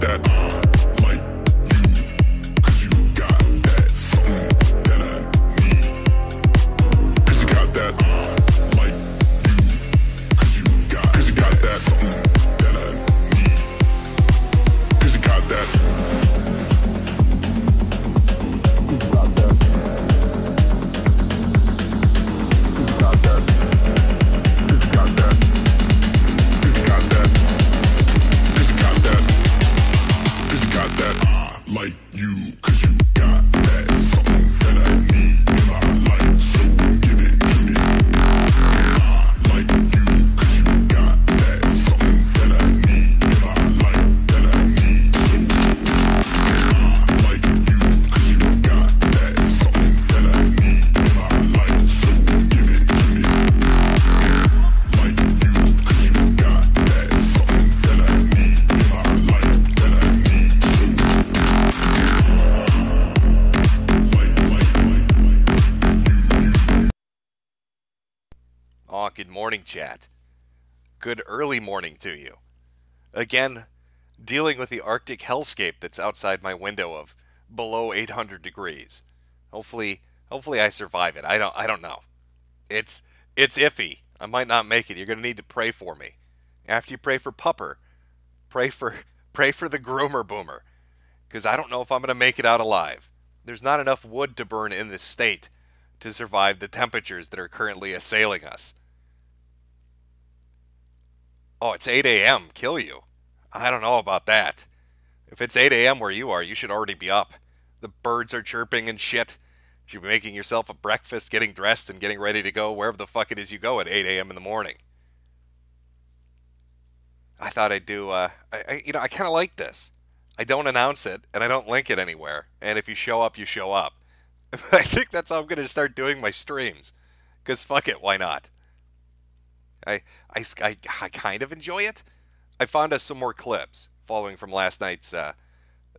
that like you, 'cause you got that something that I need. 'Cause you got that like you, 'cause you got that something that I need. 'Cause you got that. Like you, 'cause you got that something that I need in my life, so give it to me. Like you, 'cause you got that something that I need in my life, that I need, so like you, 'cause you got that something that I need in my life, so give it to me. Like you, 'cause you got that something that I need in my life, that I need, Aw, good morning, chat. Good early morning to you. Again, dealing with the Arctic hellscape that's outside my window of below 800 degrees. Hopefully I survive it. I don't know. It's iffy. I might not make it. You're going to need to pray for me. After you pray for Pupper, pray for the groomer boomer, because I don't know if I'm going to make it out alive. There's not enough wood to burn in this state to survive the temperatures that are currently assailing us. Oh, it's 8 a.m. Kill you. I don't know about that. If it's 8 a.m. where you are, you should already be up. The birds are chirping and shit. You should be making yourself a breakfast, getting dressed, and getting ready to go wherever the fuck it is you go at 8 a.m. in the morning. I thought I'd do, I kind of like this. I don't announce it, and I don't link it anywhere. And if you show up, you show up. I think that's how I'm going to start doing my streams. Because fuck it, why not? I kind of enjoy it. I found us some more clips following from last night's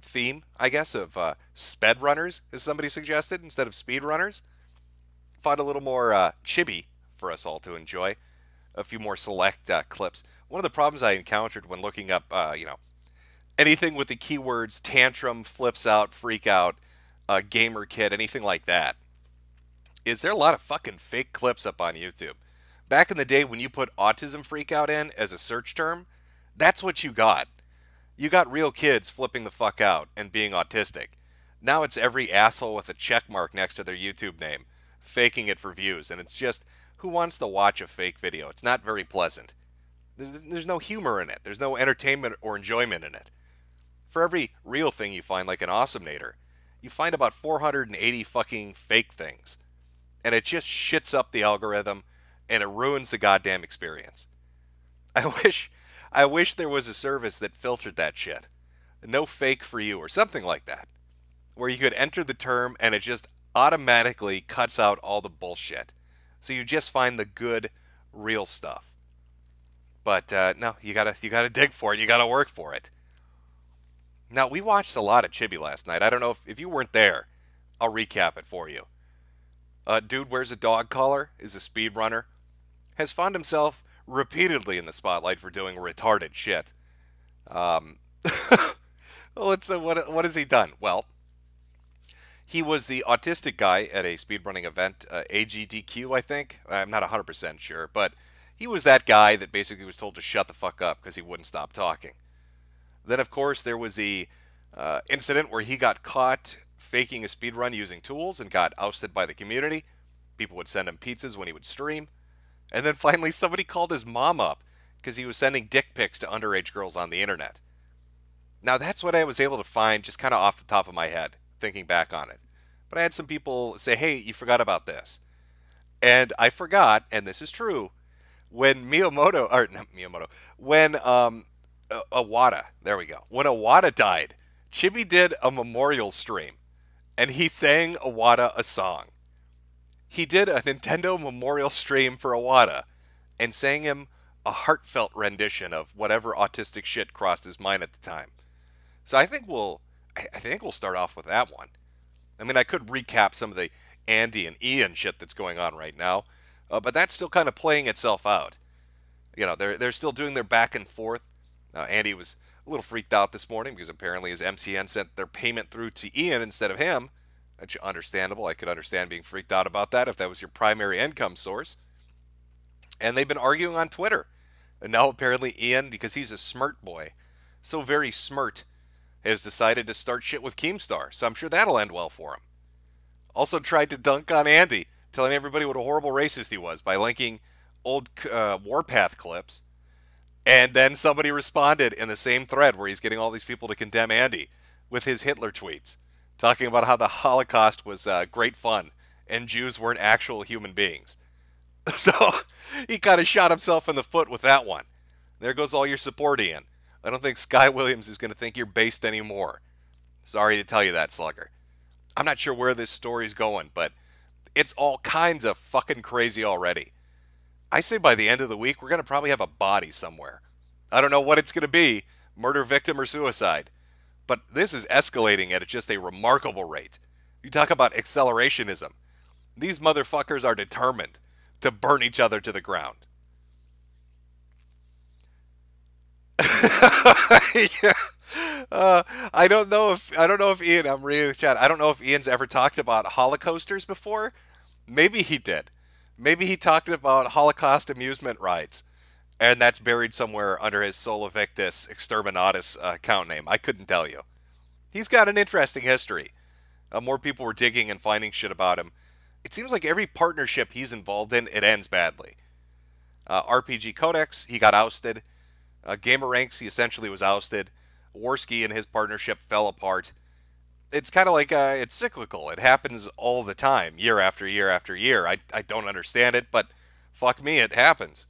theme, I guess, of sped runners, as somebody suggested, instead of speed runners. Found a little more chibi for us all to enjoy. A few more select clips. One of the problems I encountered when looking up, anything with the keywords tantrum, flips out, freak out, gamer kid, anything like that, is there a lot of fucking fake clips up on YouTube. Back in the day when you put autism freak out in as a search term, that's what you got. You got real kids flipping the fuck out and being autistic. Now it's every asshole with a check mark next to their YouTube name, faking it for views, and it's just, who wants to watch a fake video? It's not very pleasant. There's no humor in it. There's no entertainment or enjoyment in it. For every real thing you find, like an Awesomenator, you find about 480 fucking fake things. And it just shits up the algorithm, and it ruins the goddamn experience. I wish there was a service that filtered that shit. No fake for you, or something like that. Where you could enter the term, and it just automatically cuts out all the bullshit. So you just find the good, real stuff. But no, you gotta dig for it. You gotta work for it. Now, we watched a lot of Chibi last night. I don't know if you weren't there. I'll recap it for you. Dude Wears a Dog Collar is a speedrunner. Has found himself repeatedly in the spotlight for doing retarded shit. What has he done? Well, he was the autistic guy at a speedrunning event, AGDQ, I think. I'm not 100% sure, but he was that guy that basically was told to shut the fuck up because he wouldn't stop talking. Then, of course, there was the incident where he got caught faking a speedrun using tools and got ousted by the community. People would send him pizzas when he would stream. And then finally somebody called his mom up because he was sending dick pics to underage girls on the internet. Now, that's what I was able to find just kind of off the top of my head, thinking back on it. But I had some people say, hey, you forgot about this. And I forgot, and this is true, when when Awada, there we go. When Awada died, Chibi did a memorial stream, and he sang Awada a song. He did a Nintendo memorial stream for Awada, and sang him a heartfelt rendition of whatever autistic shit crossed his mind at the time. So I think we'll start off with that one. I mean, I could recap some of the Andy and Ian shit that's going on right now, but that's still kind of playing itself out. You know, they're still doing their back and forth. Andy was a little freaked out this morning because apparently his MCN sent their payment through to Ian instead of him. That's understandable. I could understand being freaked out about that if that was your primary income source. And they've been arguing on Twitter. And now apparently Ian, because he's a smart boy, so very smart, has decided to start shit with Keemstar. So I'm sure that'll end well for him. Also tried to dunk on Andy, telling everybody what a horrible racist he was by linking old Warpath clips. And then somebody responded in the same thread where he's getting all these people to condemn Andy with his Hitler tweets, talking about how the Holocaust was great fun and Jews weren't actual human beings. So he kind of shot himself in the foot with that one. There goes all your support, Ian. I don't think Sky Williams is going to think you're based anymore. Sorry to tell you that, Slugger. I'm not sure where this story's going, but it's all kinds of fucking crazy already. I say by the end of the week, we're going to probably have a body somewhere. I don't know what it's going to be, murder victim or suicide. But this is escalating at just a remarkable rate. You talk about accelerationism. These motherfuckers are determined to burn each other to the ground. Yeah. I don't know if Ian. I'm reading the chat. I don't know if Ian's ever talked about Holocausters before. Maybe he did. Maybe he talked about Holocaust amusement rides, and that's buried somewhere under his Sola Victus Exterminatus account name. I couldn't tell you. He's got an interesting history. More people were digging and finding shit about him. It seems like every partnership he's involved in, it ends badly. RPG Codex, he got ousted. Gamer Ranks, he essentially was ousted. Warski and his partnership fell apart. It's kind of like it's cyclical. It happens all the time, year after year after year. I don't understand it, but fuck me, it happens.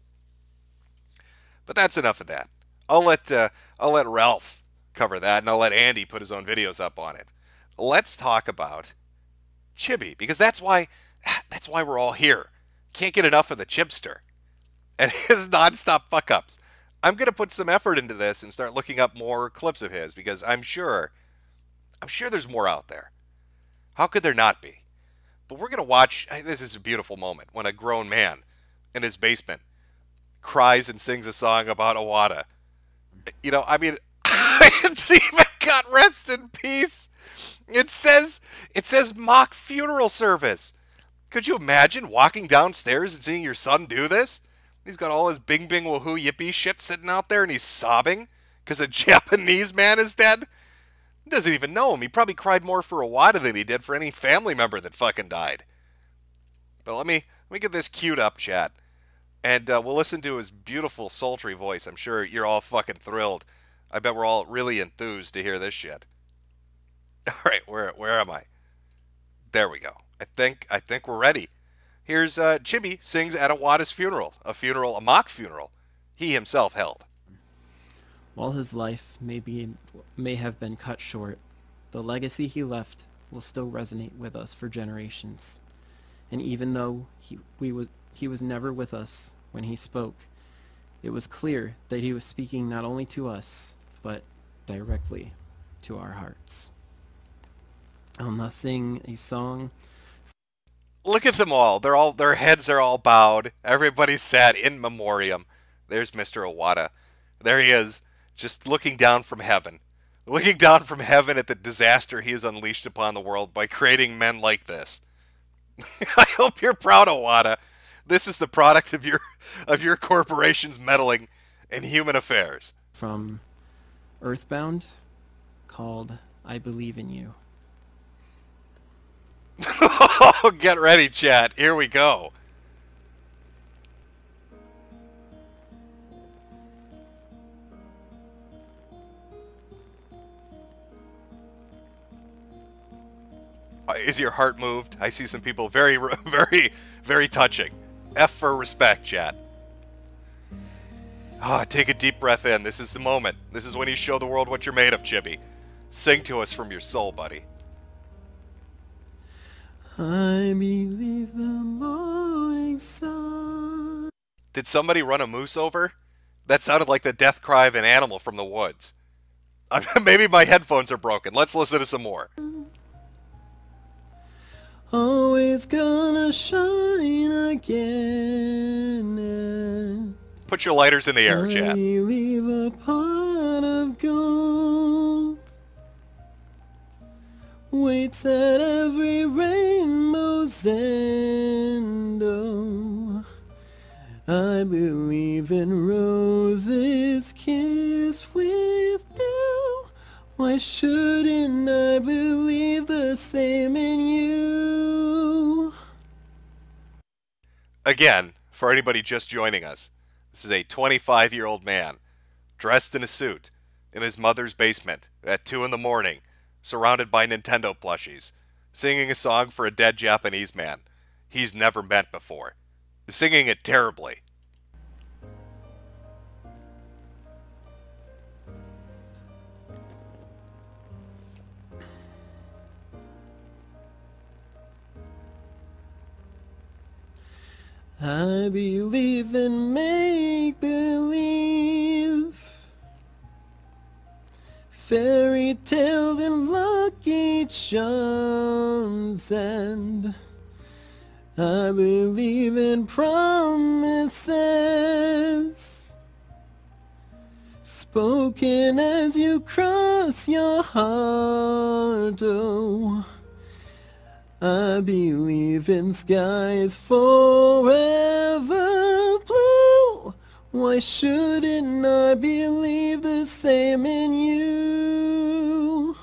But that's enough of that. I'll let Ralph cover that, and I'll let Andy put his own videos up on it. Let's talk about Chibi, because that's why we're all here. Can't get enough of the Chibster and his nonstop fuck ups. I'm gonna put some effort into this and start looking up more clips of his because I'm sure there's more out there. How could there not be? But we're gonna watch. This is a beautiful moment when a grown man in his basement cries and sings a song about Awada. You know, I mean, it's even got rest in peace. It says mock funeral service. Could you imagine walking downstairs and seeing your son do this? He's got all his bing bing woohoo yippee shit sitting out there and he's sobbing because a Japanese man is dead. He doesn't even know him. He probably cried more for Awada than he did for any family member that fucking died. But let me get this queued up, chat. And we'll listen to his beautiful, sultry voice. I'm sure you're all fucking thrilled. I bet we're all really enthused to hear this shit. All right, where am I? There we go. I think we're ready. Here's Chibi sings at Awada's funeral, a mock funeral he himself held. While his life may have been cut short, the legacy he left will still resonate with us for generations. And even though he was never with us when he spoke, it was clear that he was speaking not only to us, but directly to our hearts. I'll now sing a song. Look at them all. Their heads are all bowed. Everybody's sad in memoriam. There's Mr. Awada. There he is, just looking down from heaven. Looking down from heaven at the disaster he has unleashed upon the world by creating men like this. I hope you're proud, Awada. This is the product of your corporation's meddling in human affairs. From Earthbound, called I Believe in You. Oh, get ready, chat. Here we go. Is your heart moved? I see some people very, very, very touching. F for respect, chat. Take a deep breath in. This is the moment. This is when you show the world what you're made of, Chibi. Sing to us from your soul, buddy. I believe the morning sun. Did somebody run a moose over? That sounded like the death cry of an animal from the woods. Maybe my headphones are broken. Let's listen to some more. Always gonna shine again. Put your lighters in the air, chat. I believe a part of of gold waits at every rainbow's end. Oh, I believe in roses kissed with dew. Why shouldn't I believe the same in you? Again, for anybody just joining us, this is a 25-year-old man dressed in a suit in his mother's basement at 2 in the morning, surrounded by Nintendo plushies, singing a song for a dead Japanese man he's never met before, singing it terribly. I believe in make-believe, fairy tales and lucky charms, and I believe in promises spoken as you cross your heart. Oh, I believe in skies forever blue. Why shouldn't I believe the same in you?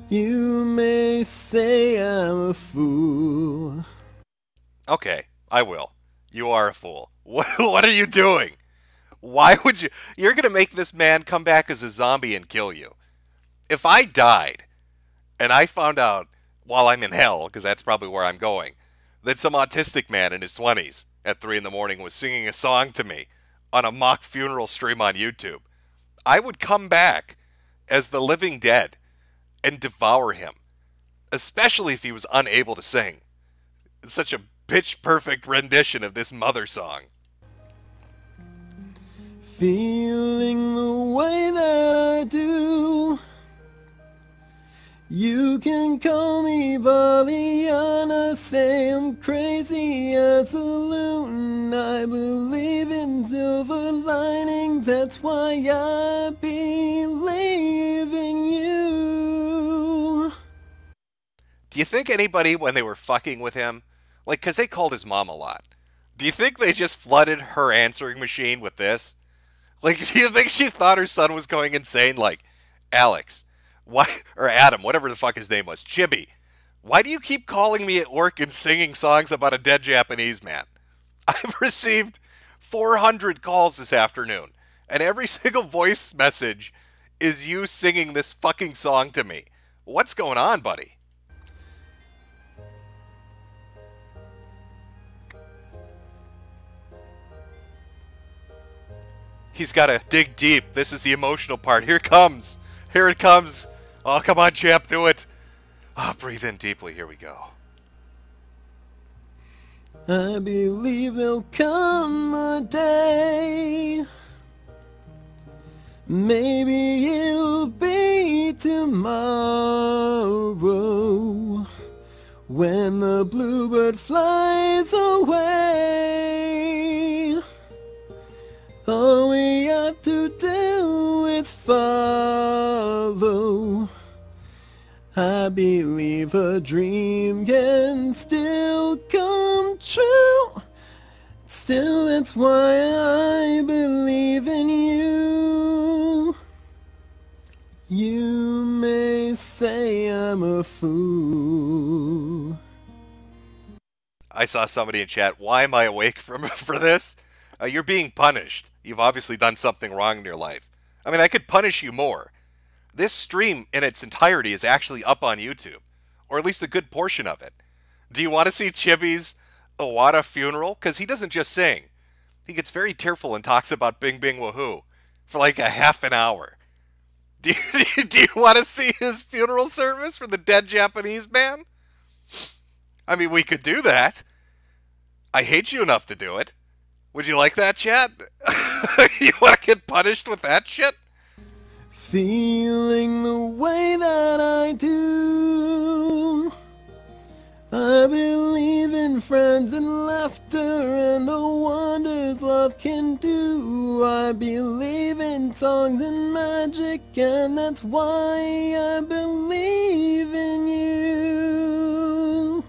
You may say I'm a fool. Okay, I will. You are a fool. What are you doing? Why would you? You're going to make this man come back as a zombie and kill you. If I died and I found out while I'm in hell, because that's probably where I'm going, that some autistic man in his 20s at 3 in the morning was singing a song to me on a mock funeral stream on YouTube, I would come back as the living dead and devour him, especially if he was unable to sing. It's such a pitch-perfect rendition of this mother song. Feeling the way that I do, you can call me Pollyanna, say I'm crazy as a loon. I believe in silver linings, that's why I believe in you. Do you think anybody, when they were fucking with him, like, because they called his mom a lot, do you think they just flooded her answering machine with this? Like, do you think she thought her son was going insane? Like, Alex, why, or Adam, whatever the fuck his name was, Chibi, why do you keep calling me at work and singing songs about a dead Japanese man? I've received 400 calls this afternoon, and every single voice message is you singing this fucking song to me. What's going on, buddy? He's got to dig deep. This is the emotional part. Here it comes. Here it comes. Oh, come on, champ, do it. Oh, breathe in deeply. Here we go. I believe there'll come a day, maybe it'll be tomorrow, when the bluebird flies away. All we have to do is follow. I believe a dream can still come true. Still, that's why I believe in you. You may say I'm a fool. I saw somebody in chat. Why am I awake for this? You're being punished. You've obviously done something wrong in your life. I mean, I could punish you more. This stream in its entirety is actually up on YouTube, or at least a good portion of it. Do you want to see Chibi's Iwata funeral? Because he doesn't just sing. He gets very tearful and talks about Bing Bing Woohoo for like a half an hour. Do you want to see his funeral service for the dead Japanese man? I mean, we could do that. I hate you enough to do it. Would you like that, chat? You want to get punished with that shit? Feeling the way that I do, I believe in friends and laughter and the wonders love can do. I I believe in songs and magic, and that's why I believe in you.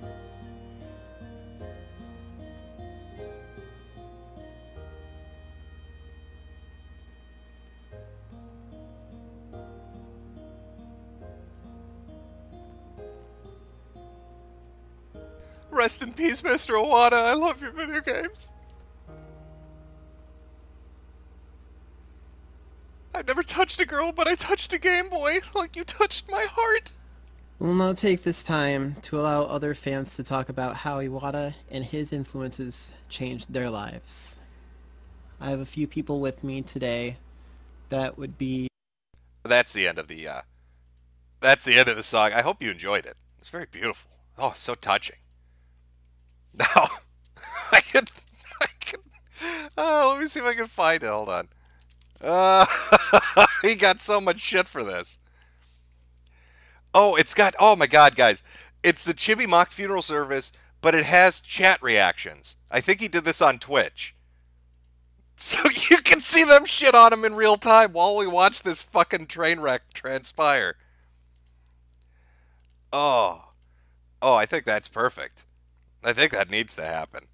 Rest in peace, Mr. Iwata. I love your video games. I've never touched a girl, but I touched a Game Boy like you touched my heart. We'll now take this time to allow other fans to talk about how Iwata and his influences changed their lives. I have a few people with me today. That would be... That's the end of the that's the end of the song. I hope you enjoyed it. It's very beautiful. Oh, so touching. Now, I could let me see if I can find it. Hold on. He got so much shit for this. Oh, it's got, oh my god, guys. It's the Chibi mock funeral service, but it has chat reactions. I think he did this on Twitch. So you can see them shit on him in real time while we watch this fucking train wreck transpire. Oh. Oh, I think that's perfect. I think that needs to happen.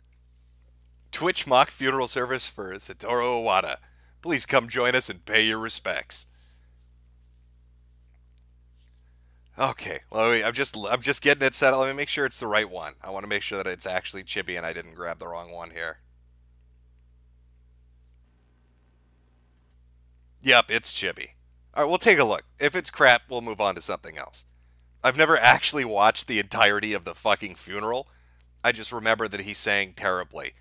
Twitch mock funeral service for Satoru Iwata. Please come join us and pay your respects. Okay, I'm just getting it set up. Let me make sure it's the right one. I want to make sure that it's actually Chibi and I didn't grab the wrong one here. Yep, it's Chibi. Alright, we'll take a look. If it's crap, we'll move on to something else. I've never actually watched the entirety of the fucking funeral. I just remember that he sang terribly,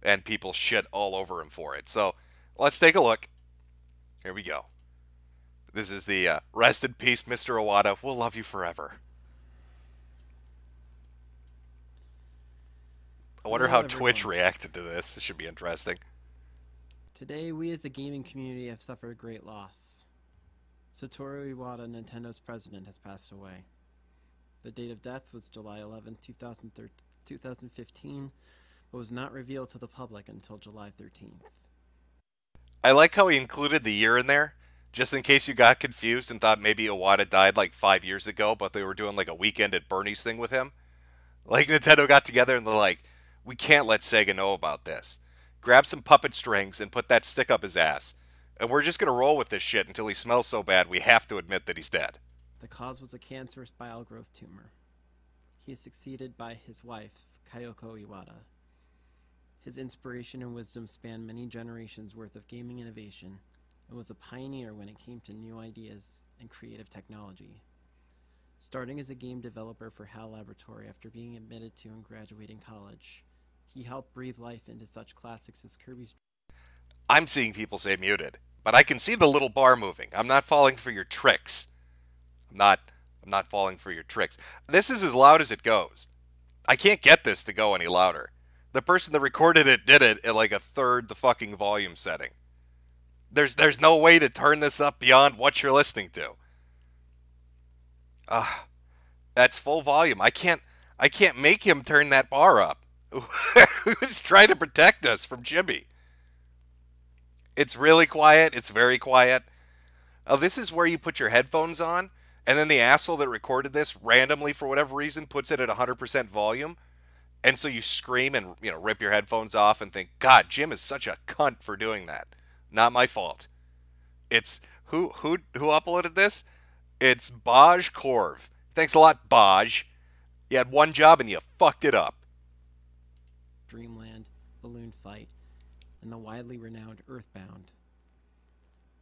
and people shit all over him for it. So, let's take a look. Here we go. This is the Rest in Peace, Mr. Iwata. We'll love you forever. I wonder how Twitch reacted to this. This should be interesting. Today, we as a gaming community have suffered a great loss. Satoru Iwata, Nintendo's president, has passed away. The date of death was July 11, 2015, but was not revealed to the public until July 13th. I like how he included the year in there, just in case you got confused and thought maybe Iwata died like 5 years ago, but they were doing like a Weekend at Bernie's thing with him. Like Nintendo got together and they're like, we can't let Sega know about this. Grab some puppet strings and put that stick up his ass. And we're just going to roll with this shit until he smells so bad we have to admit that he's dead. The cause was a cancerous bile growth tumor. He is succeeded by his wife, Kyoko Iwata. His inspiration and wisdom spanned many generations worth of gaming innovation and was a pioneer when it came to new ideas and creative technology. Starting as a game developer for HAL Laboratory after being admitted to and graduating college, he helped breathe life into such classics as Kirby's... I'm seeing people say muted, but I can see the little bar moving. I'm not falling for your tricks. I'm not falling for your tricks. This is as loud as it goes. I can't get this to go any louder. The person that recorded it did it at like a third the fucking volume setting. There's no way to turn this up beyond what you're listening to. That's full volume. I can't make him turn that bar up. Who's trying to protect us from Chibi? It's really quiet. It's very quiet. Oh, this is where you put your headphones on, and then the asshole that recorded this randomly, for whatever reason, puts it at 100% volume, and so you scream and rip your headphones off and think, God, Jim is such a cunt for doing that. Not my fault. It's who uploaded this? It's Baj Korv. Thanks a lot, Baj. You had one job and you fucked it up. Dreamland, Balloon Fight, and the widely renowned Earthbound.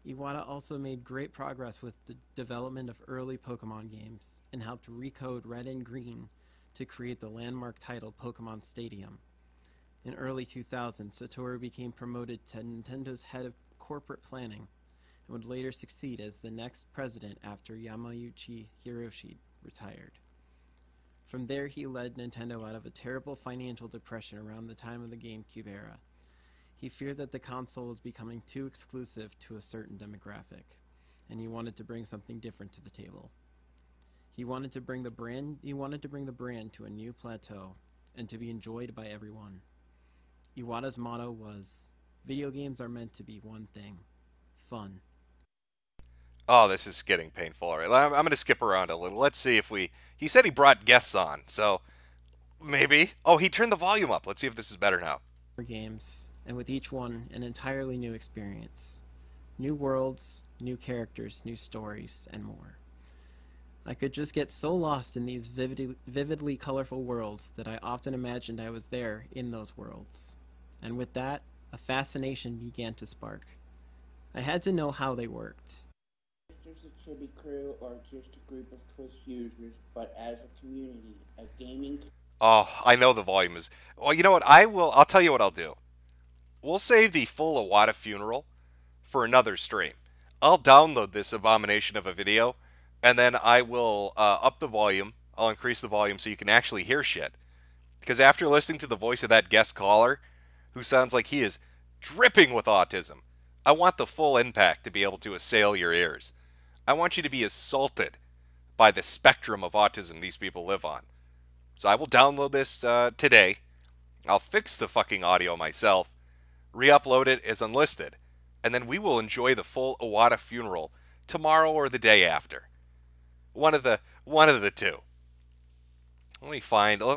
Iwata also made great progress with the development of early Pokemon games and helped recode Red and Green to create the landmark title Pokemon Stadium. In early 2000, Satoru became promoted to Nintendo's head of corporate planning and would later succeed as the next president after Yamauchi Hiroshi retired. From there, he led Nintendo out of a terrible financial depression around the time of the GameCube era. He feared that the console was becoming too exclusive to a certain demographic, and he wanted to bring something different to the table. He wanted to bring the brand to a new plateau and to be enjoyed by everyone. Iwata's motto was, Video games are meant to be one thing: fun. Oh, this is getting painful already. I'm going to skip around a little. Let's see if we. He said he brought guests on, so maybe. Oh, he turned the volume up. Let's see if this is better now. Games, and with each one, an entirely new experience. New worlds, new characters, new stories, and more. I could just get so lost in these vividly colorful worlds that I often imagined I was there in those worlds. And with that, a fascination began to spark. I had to know how they worked. Just a chibi crew or just a group of Twitch users, but as a community, a gaming. Oh, I know the volume is. Well, you know what? I'll tell you what I'll do. We'll save the full Iwata funeral for another stream. I'll download this abomination of a video, and then I will up the volume. I'll increase the volume so you can actually hear shit. Because after listening to the voice of that guest caller, who sounds like he is dripping with autism, I want the full impact to be able to assail your ears. I want you to be assaulted by the spectrum of autism these people live on. So I will download this today. I'll fix the fucking audio myself, re-upload it as unlisted, and then we will enjoy the full Iwata funeral tomorrow or the day after. One of the two. Let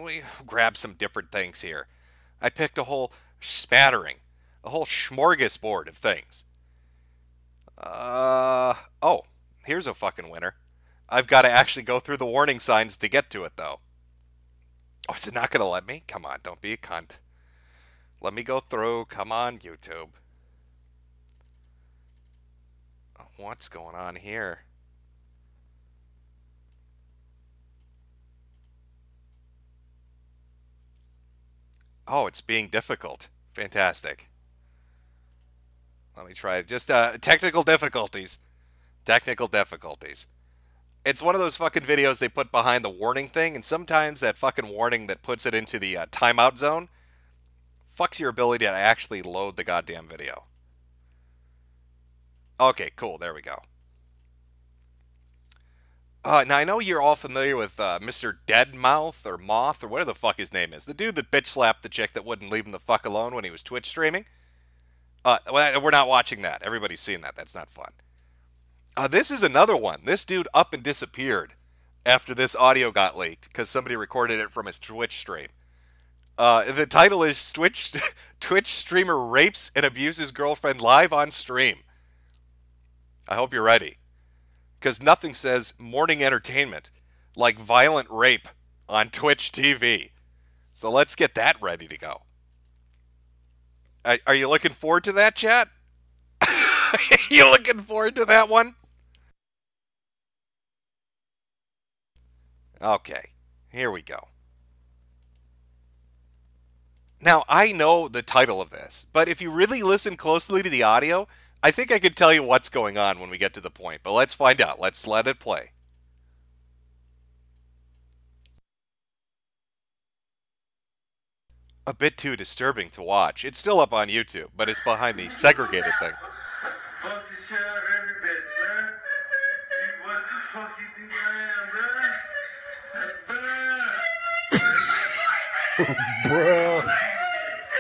me grab some different things here. I picked a whole spattering, a whole smorgasbord of things. Oh, here's a fucking winner. I've got to actually go through the warning signs to get to it, though. Oh, is it not going to let me? Come on, don't be a cunt. Let me go through. Come on, YouTube. What's going on here? Oh, it's being difficult. Fantastic. Let me try it. Just technical difficulties. Technical difficulties. It's one of those fucking videos they put behind the warning thing, and sometimes that fucking warning that puts it into the timeout zone fucks your ability to actually load the goddamn video. Okay, cool. There we go. Now, I know you're all familiar with Mr. Deadmouth or Moth or whatever the fuck his name is. The dude that bitch slapped the chick that wouldn't leave him the fuck alone when he was Twitch streaming. We're not watching that. Everybody's seen that. That's not fun. This is another one. This dude up and disappeared after this audio got leaked because somebody recorded it from his Twitch stream. The title is Twitch streamer rapes and abuses girlfriend live on stream. I hope you're ready. Because nothing says morning entertainment like violent rape on Twitch TV. So let's get that ready to go. Are you looking forward to that, chat? You looking forward to that one? Okay, here we go. Now, I know the title of this, but if you really listen closely to the audio, I think I can tell you what's going on when we get to the point. But let's find out. Let's let it play. A bit too disturbing to watch. It's still up on YouTube, but it's behind the segregated thing. Fuck the shit out of every bitch, man. Dude, what the fuck you think I am, bro? Bro,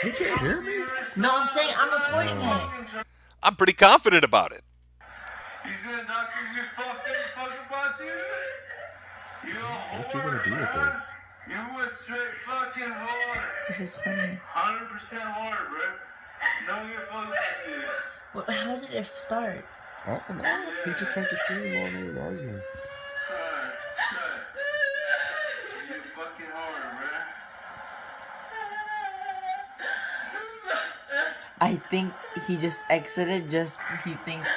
he can't hear me. No, I'm saying I'm recording it. I'm pretty confident about it. You said doctor, you fuck about you? You a whore, What you gonna do with bro. this? You a straight fucking whore. This is funny. 100% whore, bro. Don't give a fuck about you. Well, how did it start? I don't know. He just typed the stream while we were arguing. You a fucking whore, bro. I think he just exited. He thinks.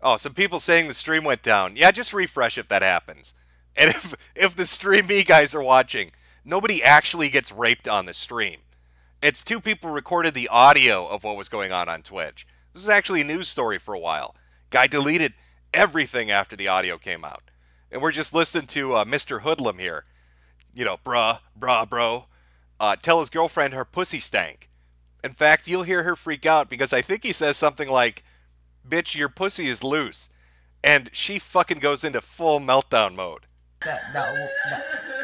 Oh, some people saying the stream went down. Yeah, just refresh if that happens. And if the Stream Me guys are watching, nobody actually gets raped on the stream. It's two people recorded the audio of what was going on Twitch. This is actually a news story for a while. Guy deleted everything after the audio came out. And we're just listening to Mr. Hoodlum here. You know, bro, tell his girlfriend her pussy stank. In fact, you'll hear her freak out because I think he says something like, bitch, your pussy is loose. And she fucking goes into full meltdown mode. That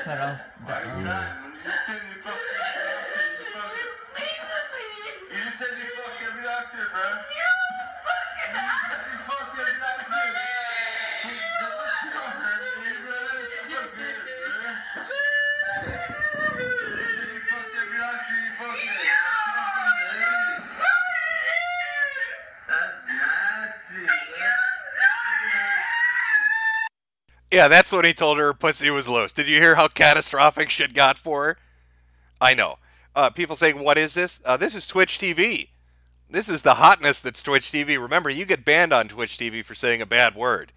cut off. You just said you fuck every doctor Yeah, that's when he told her pussy was loose. Did you hear how catastrophic shit got for her? I know. People saying, what is this? This is Twitch TV. This is the hotness that's Twitch TV. Remember, you get banned on Twitch TV for saying a bad word.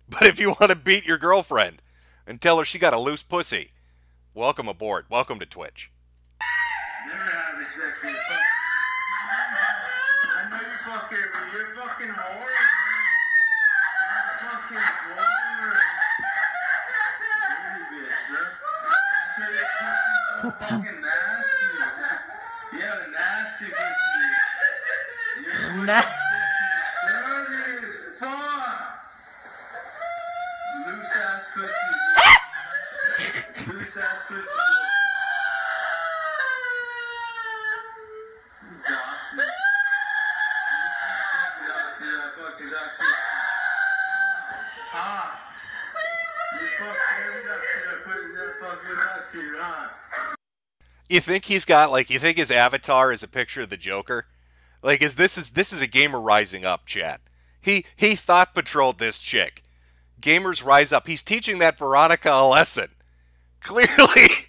But if you want to beat your girlfriend and tell her she got a loose pussy, welcome aboard. Welcome to Twitch. Never have respect for your fucking... I know you're fucking whore. You're fucking whore. Dirty bitch, bro. I tell you, pussy so fucking nasty. You have a nasty pussy. You're Na- dirty as fuck. Loose ass pussy. Loose ass pussy. Doctor. Yeah, fucking doctor. Ah. You fucking every doctor put that fucking doctor, huh? You think he's got, like, you think his avatar is a picture of the Joker? Like, this is a gamer rising up, chat. He thought patrolled this chick. Gamers rise up. He's teaching that Veronica a lesson. Clearly,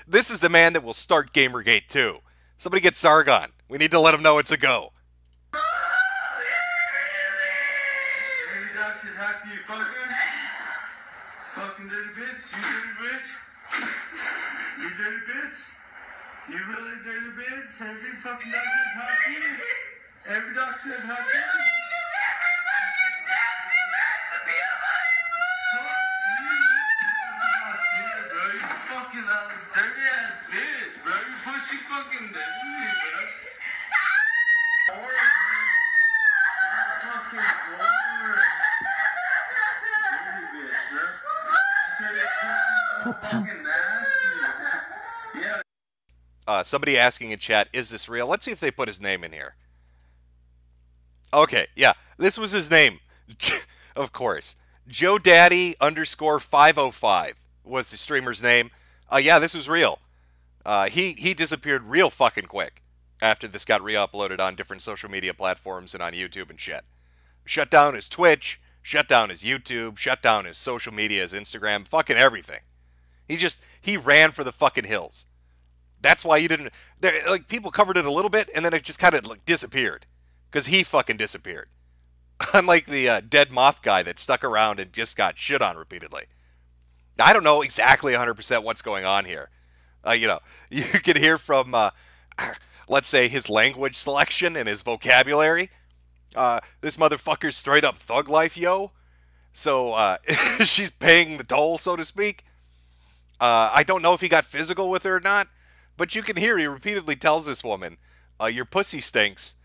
this is the man that will start Gamergate too. Somebody get Sargon. We need to let him know it's a go. Every doctor talk to you fucking. Fucking dirty bitch. You dirty bitch. You dirty bitch. You really dirty bitch. Every fucking doctor talk to you. Every doctor talk to you. Fucking dirty ass bitch, bro. You pussy fucking dirty, bro. Whore, bro. Fucking whore. Dirty bitch, bro. I tell you, pussy so fucking nasty. Yeah. Somebody asking in chat, is this real? Let's see if they put his name in here. Okay, yeah, this was his name. Of course. Joe Daddy _ 505 was the streamer's name. Yeah, this was real. He disappeared real fucking quick after this got re-uploaded on different social media platforms and on YouTube and shit. Shut down his Twitch, shut down his YouTube, shut down his social media, his Instagram, fucking everything. He ran for the fucking hills. That's why you didn't, like, people covered it a little bit and then it just kind of like disappeared. Because he fucking disappeared. Unlike the dead moth guy that stuck around and just got shit on repeatedly. I don't know exactly 100% what's going on here. You can hear from, let's say, his language selection and his vocabulary. This motherfucker's straight up thug life, yo. So, she's paying the toll, so to speak. I don't know if he got physical with her or not, but you can hear he repeatedly tells this woman, your pussy stinks,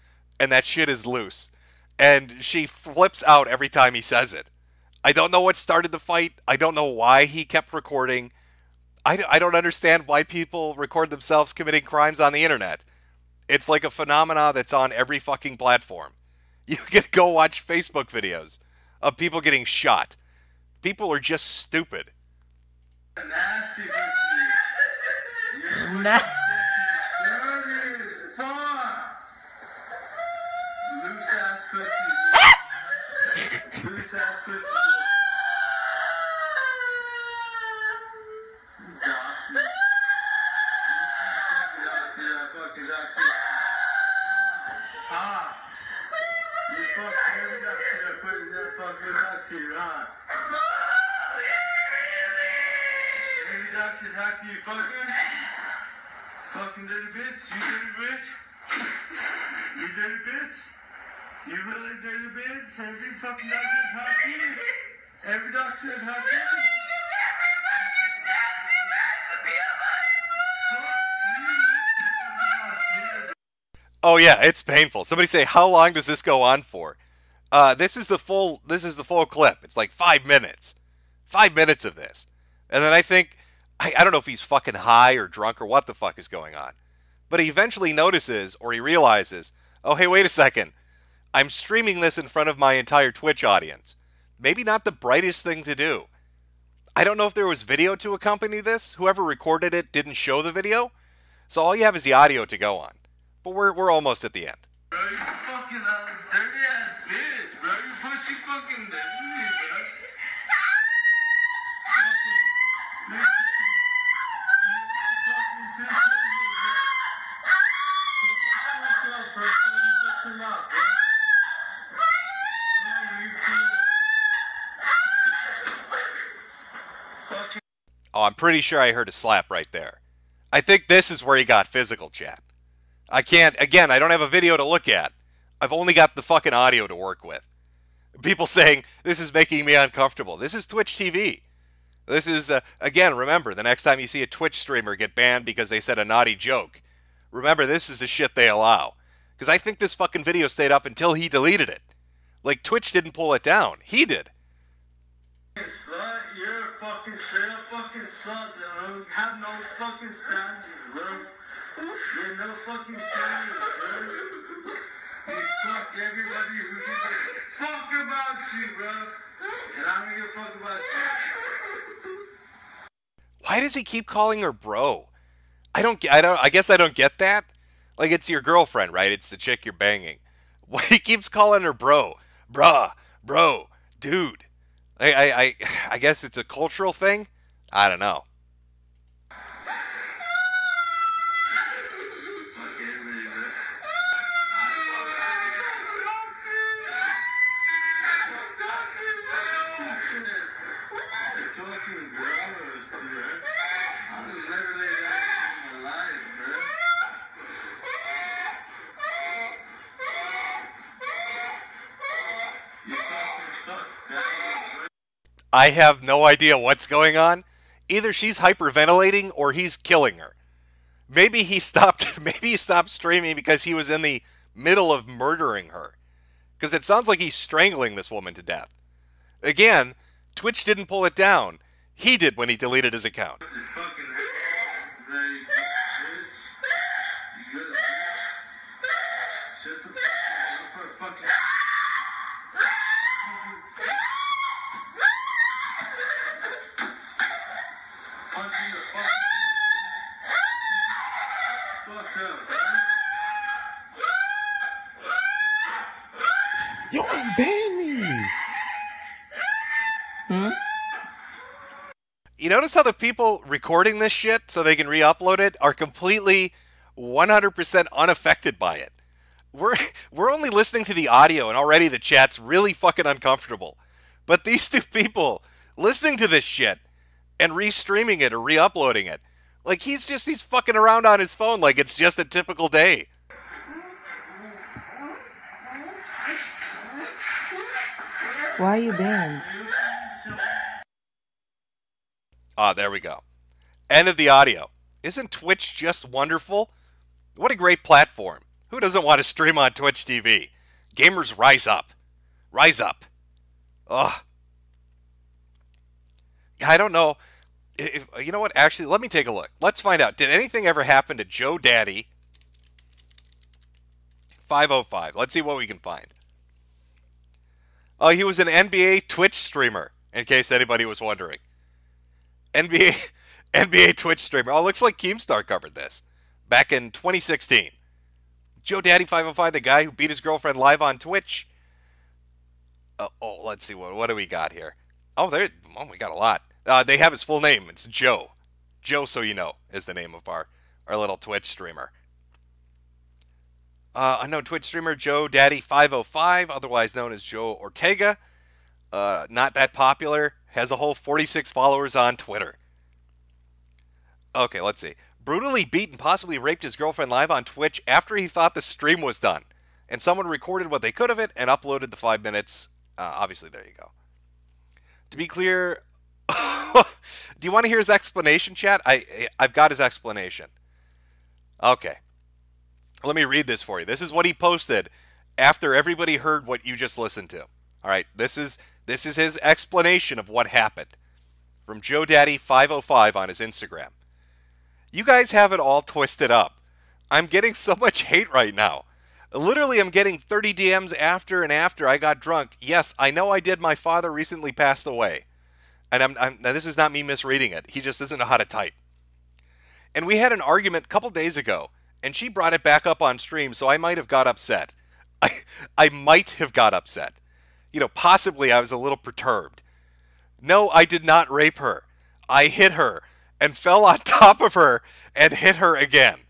and that shit is loose. And she flips out every time he says it. I don't know what started the fight. I don't know why he kept recording. I don't understand why people record themselves committing crimes on the internet. It's like a phenomena that's on every fucking platform. You can go watch Facebook videos of people getting shot. People are just stupid. Nasty pussy. Na- Dirty as fuck. Loose ass pussy. Loose ass pussy. Doctor. Yeah, fucking doctor. Ah. You fucking every doctor put that fucking doctor, huh? Every doctor talk to you fucking. Fucking dirty bitch. You dirty bitch. You dirty bitch. You really dirty bitch. Every fucking doctor talk to you. Every doctor talk to you. Oh yeah, it's painful. Somebody say, how long does this go on for? This is the full clip. It's like 5 minutes. 5 minutes of this. And then I think, I don't know if he's fucking high or drunk or what the fuck is going on. But he eventually notices, or he realizes, oh hey, wait a second. I'm streaming this in front of my entire Twitch audience. Maybe not the brightest thing to do. I don't know if there was video to accompany this. Whoever recorded it didn't show the video. So all you have is the audio to go on. But we're almost at the end. Bro, you fucking dirty ass bitch, bro. You pussy fucking dirty, bro. Oh, I'm pretty sure I heard a slap right there. I think this is where he got physical, chat. I can't, again, I don't have a video to look at. I've only got the fucking audio to work with. People saying, this is making me uncomfortable. This is Twitch TV. This is, again, remember, the next time you see a Twitch streamer get banned because they said a naughty joke, remember, this is the shit they allow. Because I think this fucking video stayed up until he deleted it. Like, Twitch didn't pull it down. He did. Slut, you're a fucking straight up fucking slut, bro. Have no fucking standards, bro. You're no fucking standards, bro. You fuck everybody who gives a fuck about you, bro. And I don't give a fuck about you. Why does he keep calling her bro? I guess I don't get that. Like, it's your girlfriend, right? It's the chick you're banging. Why he keeps calling her bro? Bruh, bro, dude. I guess it's a cultural thing? I don't know. I have no idea what's going on. Either she's hyperventilating or he's killing her. Maybe he stopped streaming because he was in the middle of murdering her. Because it sounds like he's strangling this woman to death. Again, Twitch didn't pull it down. He did when he deleted his account. Yo, ban me! You notice how the people recording this shit so they can re-upload it are completely 100% unaffected by it. We're only listening to the audio and already the chat's really fucking uncomfortable. But these two people listening to this shit and re-streaming it or re-uploading it, like he's fucking around on his phone like it's just a typical day. Why are you banned? Ah, there we go. End of the audio. Isn't Twitch just wonderful? What a great platform. Who doesn't want to stream on Twitch TV? Gamers rise up. Rise up. Ugh. I don't know. You know what? Actually, let me take a look. Let's find out. Did anything ever happen to Joe Daddy 505? Let's see what we can find. Oh, he was an NBA Twitch streamer, in case anybody was wondering. NBA Twitch streamer. Oh, looks like Keemstar covered this back in 2016. Joe Daddy 505, the guy who beat his girlfriend live on Twitch. Let's see what do we got here. We got a lot. They have his full name. It's Joe. Joe, so you know, is the name of our little Twitch streamer. Unknown Twitch streamer Joe Daddy 505, otherwise known as Joe Ortega. Not that popular. Has a whole 46 followers on Twitter. Okay, let's see. Brutally beat and possibly raped his girlfriend live on Twitch after he thought the stream was done. And someone recorded what they could of it and uploaded the 5 minutes. Obviously, there you go. To be clear, do you want to hear his explanation, chat? I've got his explanation. Okay. Let me read this for you. This is what he posted after everybody heard what you just listened to. All right, this is his explanation of what happened from Joe Daddy 505 on his Instagram. You guys have it all twisted up. I'm getting so much hate right now. Literally, I'm getting 30 DMs after and after I got drunk. Yes, I know I did. My father recently passed away. And now this is not me misreading it. He just doesn't know how to type. And we had an argument a couple days ago, and she brought it back up on stream, so I might have got upset. I might have got upset. You know, possibly I was a little perturbed. No, I did not rape her. I hit her and fell on top of her and hit her again.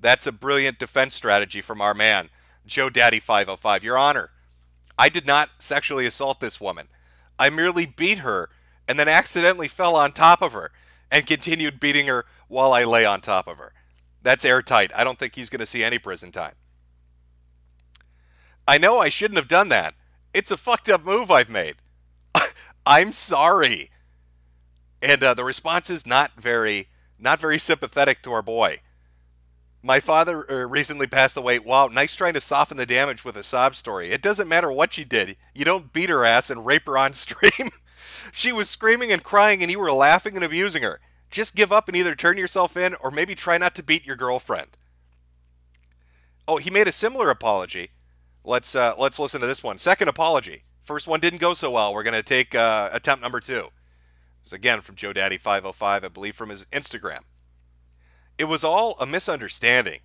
That's a brilliant defense strategy from our man, Joe Daddy 505. Your Honor, I did not sexually assault this woman. I merely beat her and then accidentally fell on top of her and continued beating her while I lay on top of her. That's airtight. I don't think he's going to see any prison time. I know I shouldn't have done that. It's a fucked up move I've made. I'm sorry. And the response is not very sympathetic to our boy. My father recently passed away. Wow, nice trying to soften the damage with a sob story. It doesn't matter what you did. You don't beat her ass and rape her on stream. She was screaming and crying and you were laughing and abusing her. Just give up and either turn yourself in or maybe try not to beat your girlfriend. Oh, he made a similar apology. Let's listen to this one. Second apology. First one didn't go so well. We're going to take attempt number 2. It's again from Joe Daddy 505, I believe from his Instagram. It was all a misunderstanding.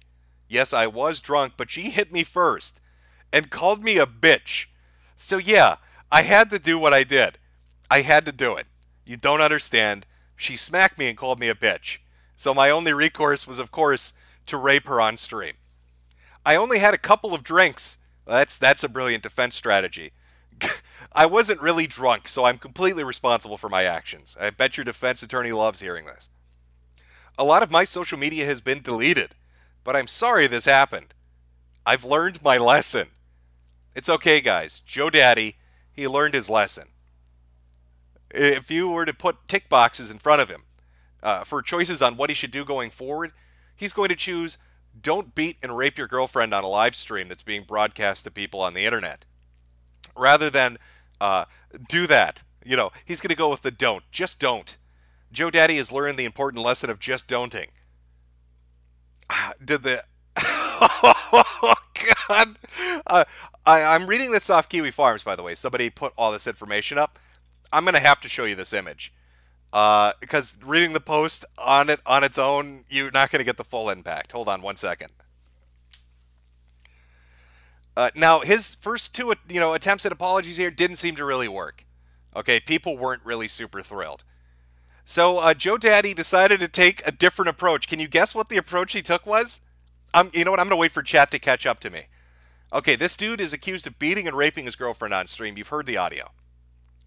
Yes, I was drunk, but she hit me first and called me a bitch. So yeah, I had to do what I did. I had to do it. You don't understand. She smacked me and called me a bitch. So my only recourse was, of course, to rape her on stream. I only had a couple of drinks. That's a brilliant defense strategy. I wasn't really drunk, so I'm completely responsible for my actions. I bet your defense attorney loves hearing this. A lot of my social media has been deleted, but I'm sorry this happened. I've learned my lesson. It's okay, guys. Joe Daddy, he learned his lesson. If you were to put tick boxes in front of him for choices on what he should do going forward, he's going to choose don't beat and rape your girlfriend on a live stream that's being broadcast to people on the internet. Rather than do that, he's going to go with the don't. Just don't. Joe Daddy has learned the important lesson of just don'ting. Oh, God. I'm reading this off Kiwi Farms, by the way. Somebody put all this information up. I'm going to have to show you this image. Because reading the post on its own, you're not going to get the full impact. Hold on one second. Now, his first 2 attempts at apologies here didn't seem to really work. Okay, people weren't really super thrilled. So Joe Daddy decided to take a different approach. Can you guess what the approach he took was? You know what? I'm going to wait for chat to catch up to me. Okay, this dude is accused of beating and raping his girlfriend on stream. You've heard the audio.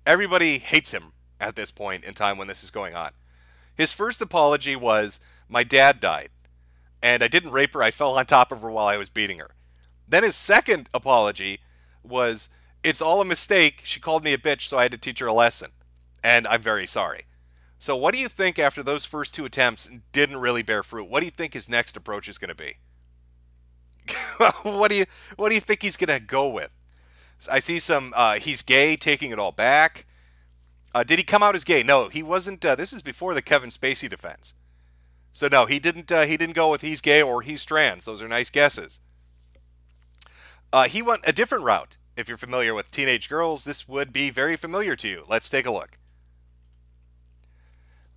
Everybody hates him at this point in time when this is going on. His first apology was, my dad died, and I didn't rape her. I fell on top of her while I was beating her. Then his second apology was, it's all a mistake. She called me a bitch, so I had to teach her a lesson, and I'm very sorry. So what do you think after those first 2 attempts didn't really bear fruit? What do you think his next approach is going to be? What do you think he's going to go with? I see some he's gay, taking it all back. Did he come out as gay? No, he wasn't. This is before the Kevin Spacey defense. So no, he didn't go with he's gay or he's trans. Those are nice guesses. He went a different route. If you're familiar with teenage girls, this would be very familiar to you. Let's take a look.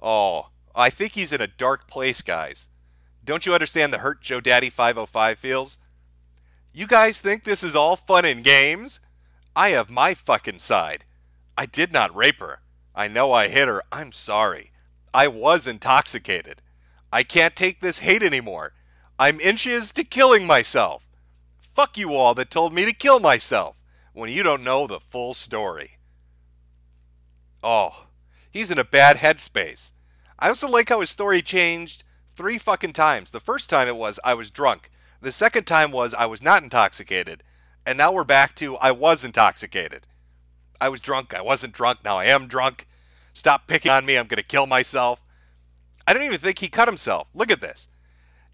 Oh, I think he's in a dark place, guys. Don't you understand the hurt Joe Daddy 505 feels? You guys think this is all fun and games? I have my fucking side. I did not rape her. I know I hit her. I'm sorry. I was intoxicated. I can't take this hate anymore. I'm inches to killing myself. Fuck you all that told me to kill myself when you don't know the full story. Oh, he's in a bad headspace. I also like how his story changed 3 fucking times. The first time it was I was drunk. The second time was I was not intoxicated. And now we're back to I was intoxicated. I was drunk. I wasn't drunk. Now I am drunk. Stop picking on me. I'm going to kill myself. I don't even think he cut himself. Look at this.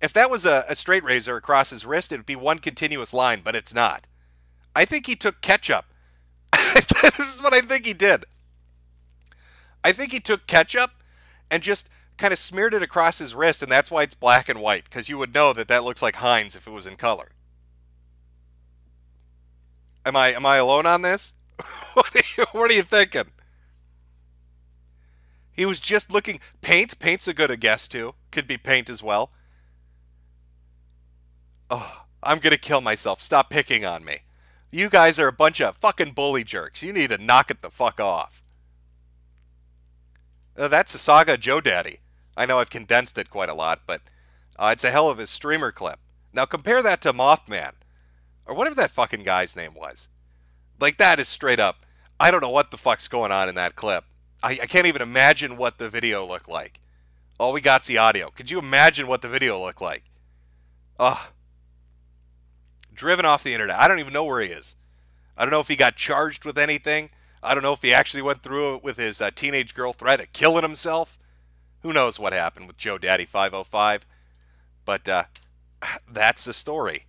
If that was a straight razor across his wrist, it would be one continuous line, but it's not. I think he took ketchup. This is what I think he did. I think he took ketchup and just kind of smeared it across his wrist, and that's why it's black and white, because you would know that that looks like Heinz if it was in color. Am I alone on this? What are you thinking? He was just looking. Paint? Paint's a good guess, too. Could be paint as well. Oh, I'm going to kill myself. Stop picking on me. You guys are a bunch of fucking bully jerks. You need to knock it the fuck off. That's the saga of Joe Daddy. I know I've condensed it quite a lot, but it's a hell of a streamer clip. Now compare that to Mothman, or whatever that fucking guy's name was. Like, that is straight up, I don't know what the fuck's going on in that clip. I can't even imagine what the video looked like. All we got's the audio. Could you imagine what the video looked like? Ugh. Driven off the internet. I don't even know where he is. I don't know if he got charged with anything. I don't know if he actually went through it with his teenage girl threat of killing himself. Who knows what happened with Joe Daddy 505. But that's the story.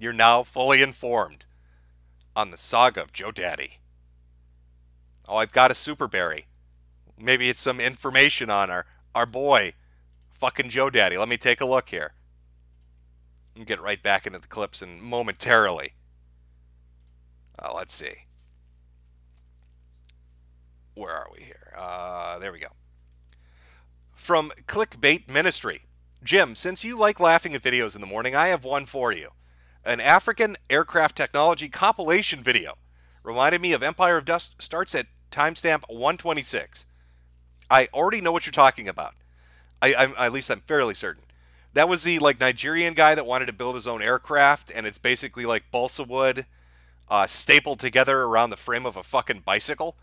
You're now fully informed on the saga of Joe Daddy. Oh, I've got a super berry. Maybe it's some information on our boy, fucking Joe Daddy. Let me take a look here. I'll get right back into the clips and momentarily. Let's see. Where are we here? There we go. From Clickbait Ministry. Jim, since you like laughing at videos in the morning, I have one for you. An African aircraft technology compilation video. Reminded me of Empire of Dust. Starts at timestamp 126. I already know what you're talking about. At least I'm fairly certain. That was the Nigerian guy that wanted to build his own aircraft, and it's basically like balsa wood stapled together around the frame of a fucking bicycle.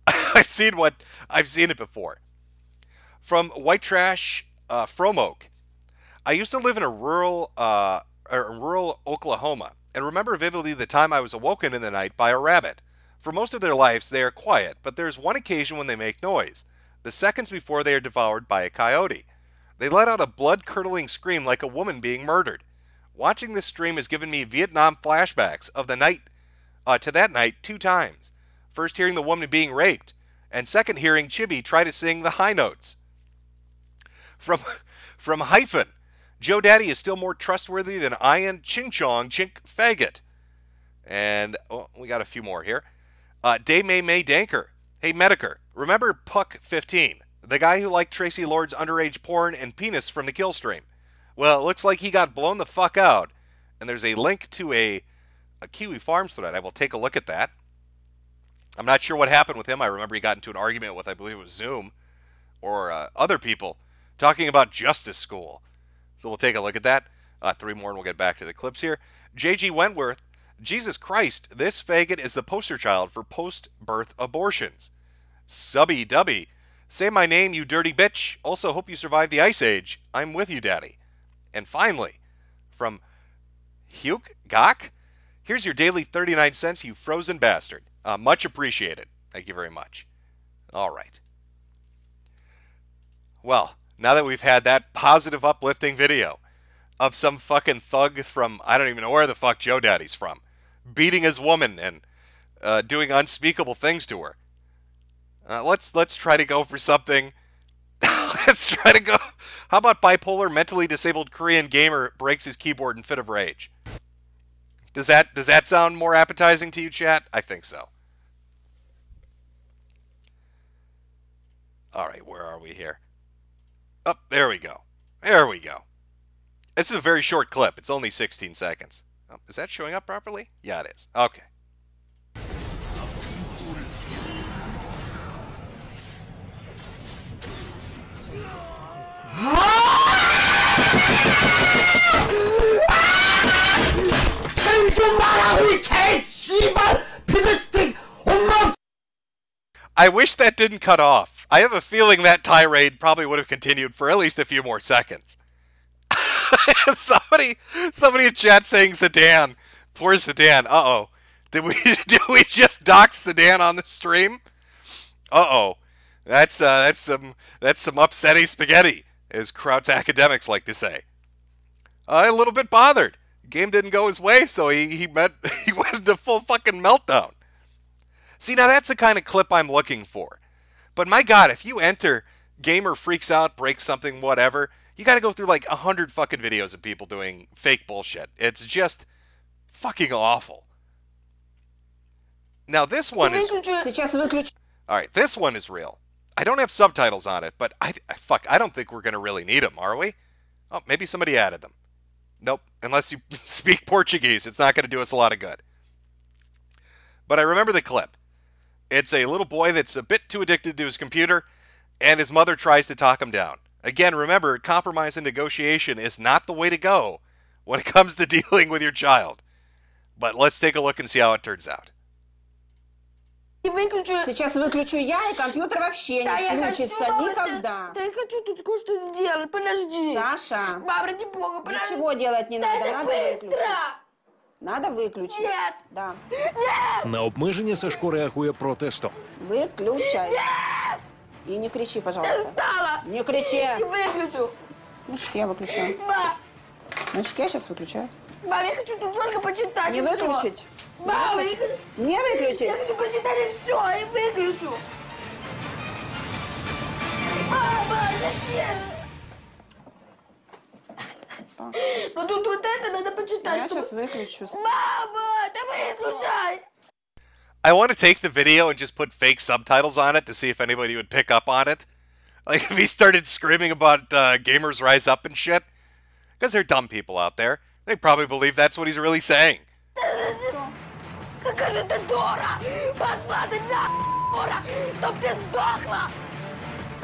I've seen it before. From White Trash From Oak. I used to live in a rural Oklahoma, and remember vividly the time I was awoken in the night by a rabbit. For most of their lives, they are quiet, but there's one occasion when they make noise. The seconds before they are devoured by a coyote. They let out a blood-curdling scream like a woman being murdered. Watching this stream has given me Vietnam flashbacks of the night to that night 2 times. First hearing the woman being raped, and second hearing Chibi try to sing the high notes. From Hyphen, Joe Daddy is still more trustworthy than Ian Ching Chong Chink Faggot. And we got a few more here. Day May May Danker. Hey Mediker, remember Puck 15, the guy who liked Tracy Lord's underage porn and penis from the kill stream? Well, it looks like he got blown the fuck out, and there's a link to a Kiwi Farms thread. I will take a look at that. I'm not sure what happened with him. I remember he got into an argument with, I believe it was Zoom, or other people, talking about Justice School. So we'll take a look at that. 3 more and we'll get back to the clips here. JG Wentworth, Jesus Christ, this faggot is the poster child for post-birth abortions. Subby Dubby, say my name, you dirty bitch. Also, hope you survived the Ice Age. I'm with you, Daddy. And finally, from Hyuk Gak, here's your daily 39 cents, you frozen bastard. Much appreciated. Thank you very much. All right. Well, now that we've had that positive, uplifting video of some fucking thug from, I don't even know where the fuck Joe Daddy's from, beating his woman and doing unspeakable things to her. Let's try to go for something. Let's try to go. How about bipolar, mentally disabled Korean gamer breaks his keyboard in fit of rage? Does that sound more appetizing to you, chat? I think so. All right, where are we here? Oh, there we go. There we go. This is a very short clip. It's only 16 seconds. Oh, is that showing up properly? Yeah, it is. Okay. I wish that didn't cut off. I have a feeling that tirade probably would have continued for at least a few more seconds. somebody in chat saying Sedan. Poor Sedan. Uh-oh. Did we just dox Sedan on the stream? Uh-oh. That's some upsetty spaghetti, as Krauts academics like to say. A little bit bothered. Game didn't go his way, so he went into full fucking meltdown. See, now that's the kind of clip I'm looking for. But my God, if you enter gamer freaks out, breaks something, whatever, you got to go through like 100 fucking videos of people doing fake bullshit. It's just fucking awful. Now this one is... Alright, this one is real. I don't have subtitles on it, but I don't think we're going to really need them, are we? Oh, maybe somebody added them. Nope, unless you speak Portuguese, it's not going to do us a lot of good. But I remember the clip. It's a little boy that's a bit too addicted to his computer, And his mother tries to talk him down. Again, remember, compromise and negotiation is not the way to go when it comes to dealing with your child. But let's take a look and see how it turns out. Выключу. Сейчас выключу я, и компьютер вообще Да, не я включится хочу новости. никогда. Да я хочу тут кое-что сделать. Подожди. Саша, Мам, ради бога, подожди. ничего делать не надо, Это надо быстро. выключить. Надо выключить. Нет. Да. На обмеження Сашко реагує протестом. Выключай. И не кричи, пожалуйста. Стала. Не кричи. И выключу. Значит, я выключаю. Мам, Значит, я сейчас выключаю. мам, я хочу тут только почитать. Не и всё. выключить. Мам, Не я выключить. хочу почитать и все, и выключу. Мама, зачем? Так. Ну тут вот это надо почитать. Я чтобы- сейчас выключу. Мама, да выслушай. I want to take the video and just put fake subtitles on it to see if anybody would pick up on it. Like if he started screaming about gamers rise up and shit. Because there are dumb people out there. They probably believe that's what he's really saying. Какая же ты дура! Пошла ты на дура! Чтоб ты сдохла!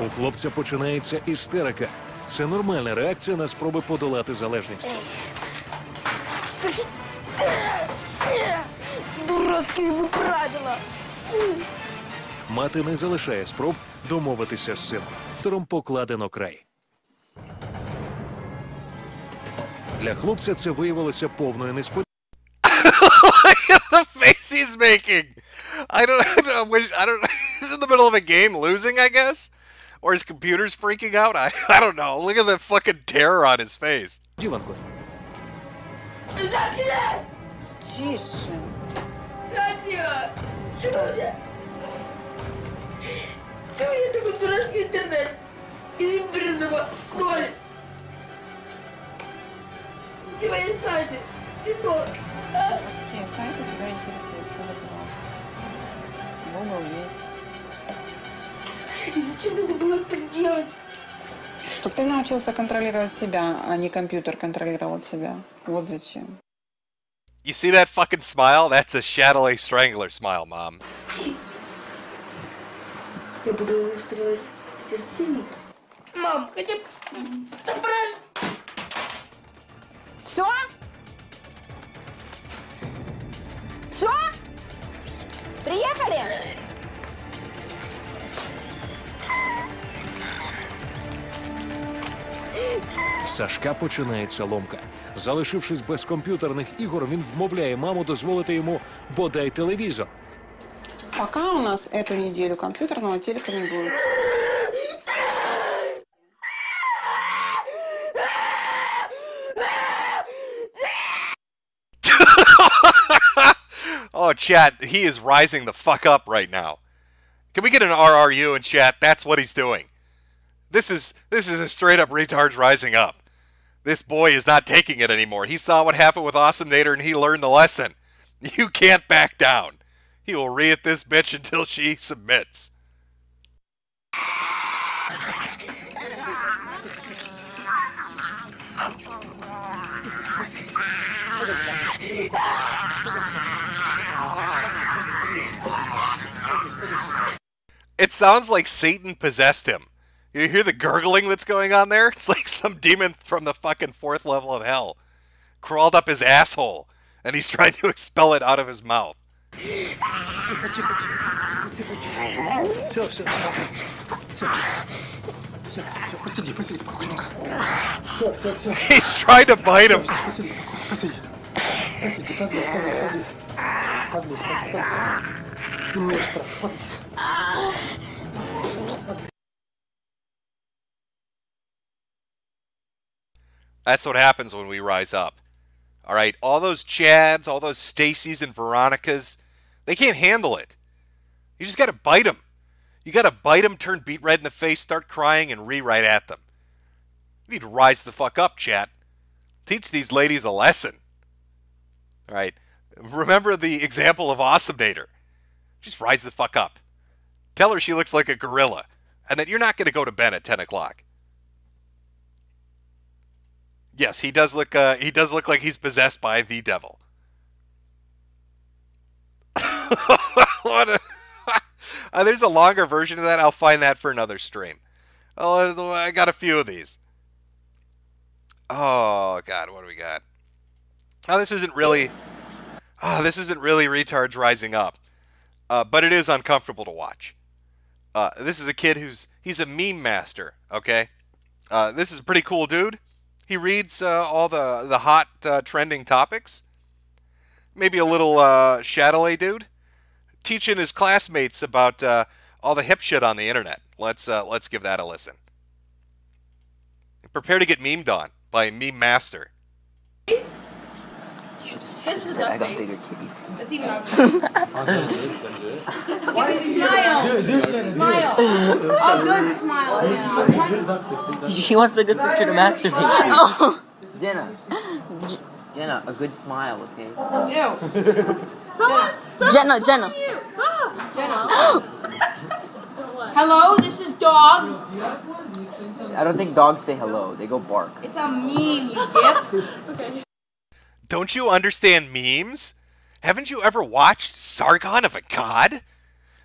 У хлопця починається істерика. Це нормальна реакція на спроби подолати залежність. Дурацкие вы правила! Мати не залишає спроб домовитися з сином. Тором покладено край. Для хлопця це виявилося повною несподіванкою. The face he's making. I don't. He's in the middle of a game, losing, I guess, or his computer's freaking out. I don't know. Look at the fucking terror on his face. Жадина! Тише. Жадина! Что мне? Ты мне такой дурацкий интернет из имбирного ноль. У тебя есть сайты? Лицо. Какие сайты тебя интересуют? Скажи, пожалуйста. Google есть. И зачем надо было так делать? Чтобы ты научился контролировать себя, а не компьютер контролировал тебя. Вот зачем. You see that fucking smile? That's a Shadowley Strangler smile, Mom. Я буду устраивать спецсцены. Мам, хотя бы соображь. Все? Все? Приехали? В Сашка починається ломка. Залишившись без комп'ютерних ігор, він вмовляє маму дозволити йому бодай телевізор. Пока у нас эту неделю компьютерного телека не будет. Oh, chat, he is rising the fuck up right now. Can we get an RRU in chat? That's what he's doing. This is a straight up retards rising up. This boy is not taking it anymore. He saw what happened with Awesomenator and he learned the lesson. You can't back down. He will re-hit this bitch until she submits. It sounds like Satan possessed him. You hear the gurgling that's going on there? It's like some demon from the fucking 4th level of hell crawled up his asshole, and he's trying to expel it out of his mouth. He's trying to bite him. That's what happens when we rise up. All right, all those Chads, all those Stacys and Veronicas, they can't handle it. You just got to bite them. You got to bite them, turn beet red in the face, start crying, and rewrite at them. You need to rise the fuck up, chat. Teach these ladies a lesson. All right, remember the example of Awesomenator. Just rise the fuck up. Tell her she looks like a gorilla, and that you're not going to go to bed at 10 o'clock. Yes, he does look like he's possessed by the devil. There's a longer version of that. I'll find that for another stream. Oh, I got a few of these. Oh God, what do we got? Oh, this isn't really retards rising up, but it is uncomfortable to watch. This is a kid he's a meme master. Okay, this is a pretty cool dude. He reads all the hot trending topics. Maybe a little Chatelet dude, teaching his classmates about all the hip shit on the internet. Let's give that a listen. Prepare to get memed on by a meme master. This is a duck face. That's even ugly. Smile. Smile. Oh, good smile, Jenna. She wants a good picture to masturbate. Oh. Jenna, a good smile, okay? Ew. Jenna. Hello, this is dog. I don't think dogs say hello. They go bark. It's a meme, you dip. Okay. Don't you understand memes? Haven't you ever watched Sargon of Akkad?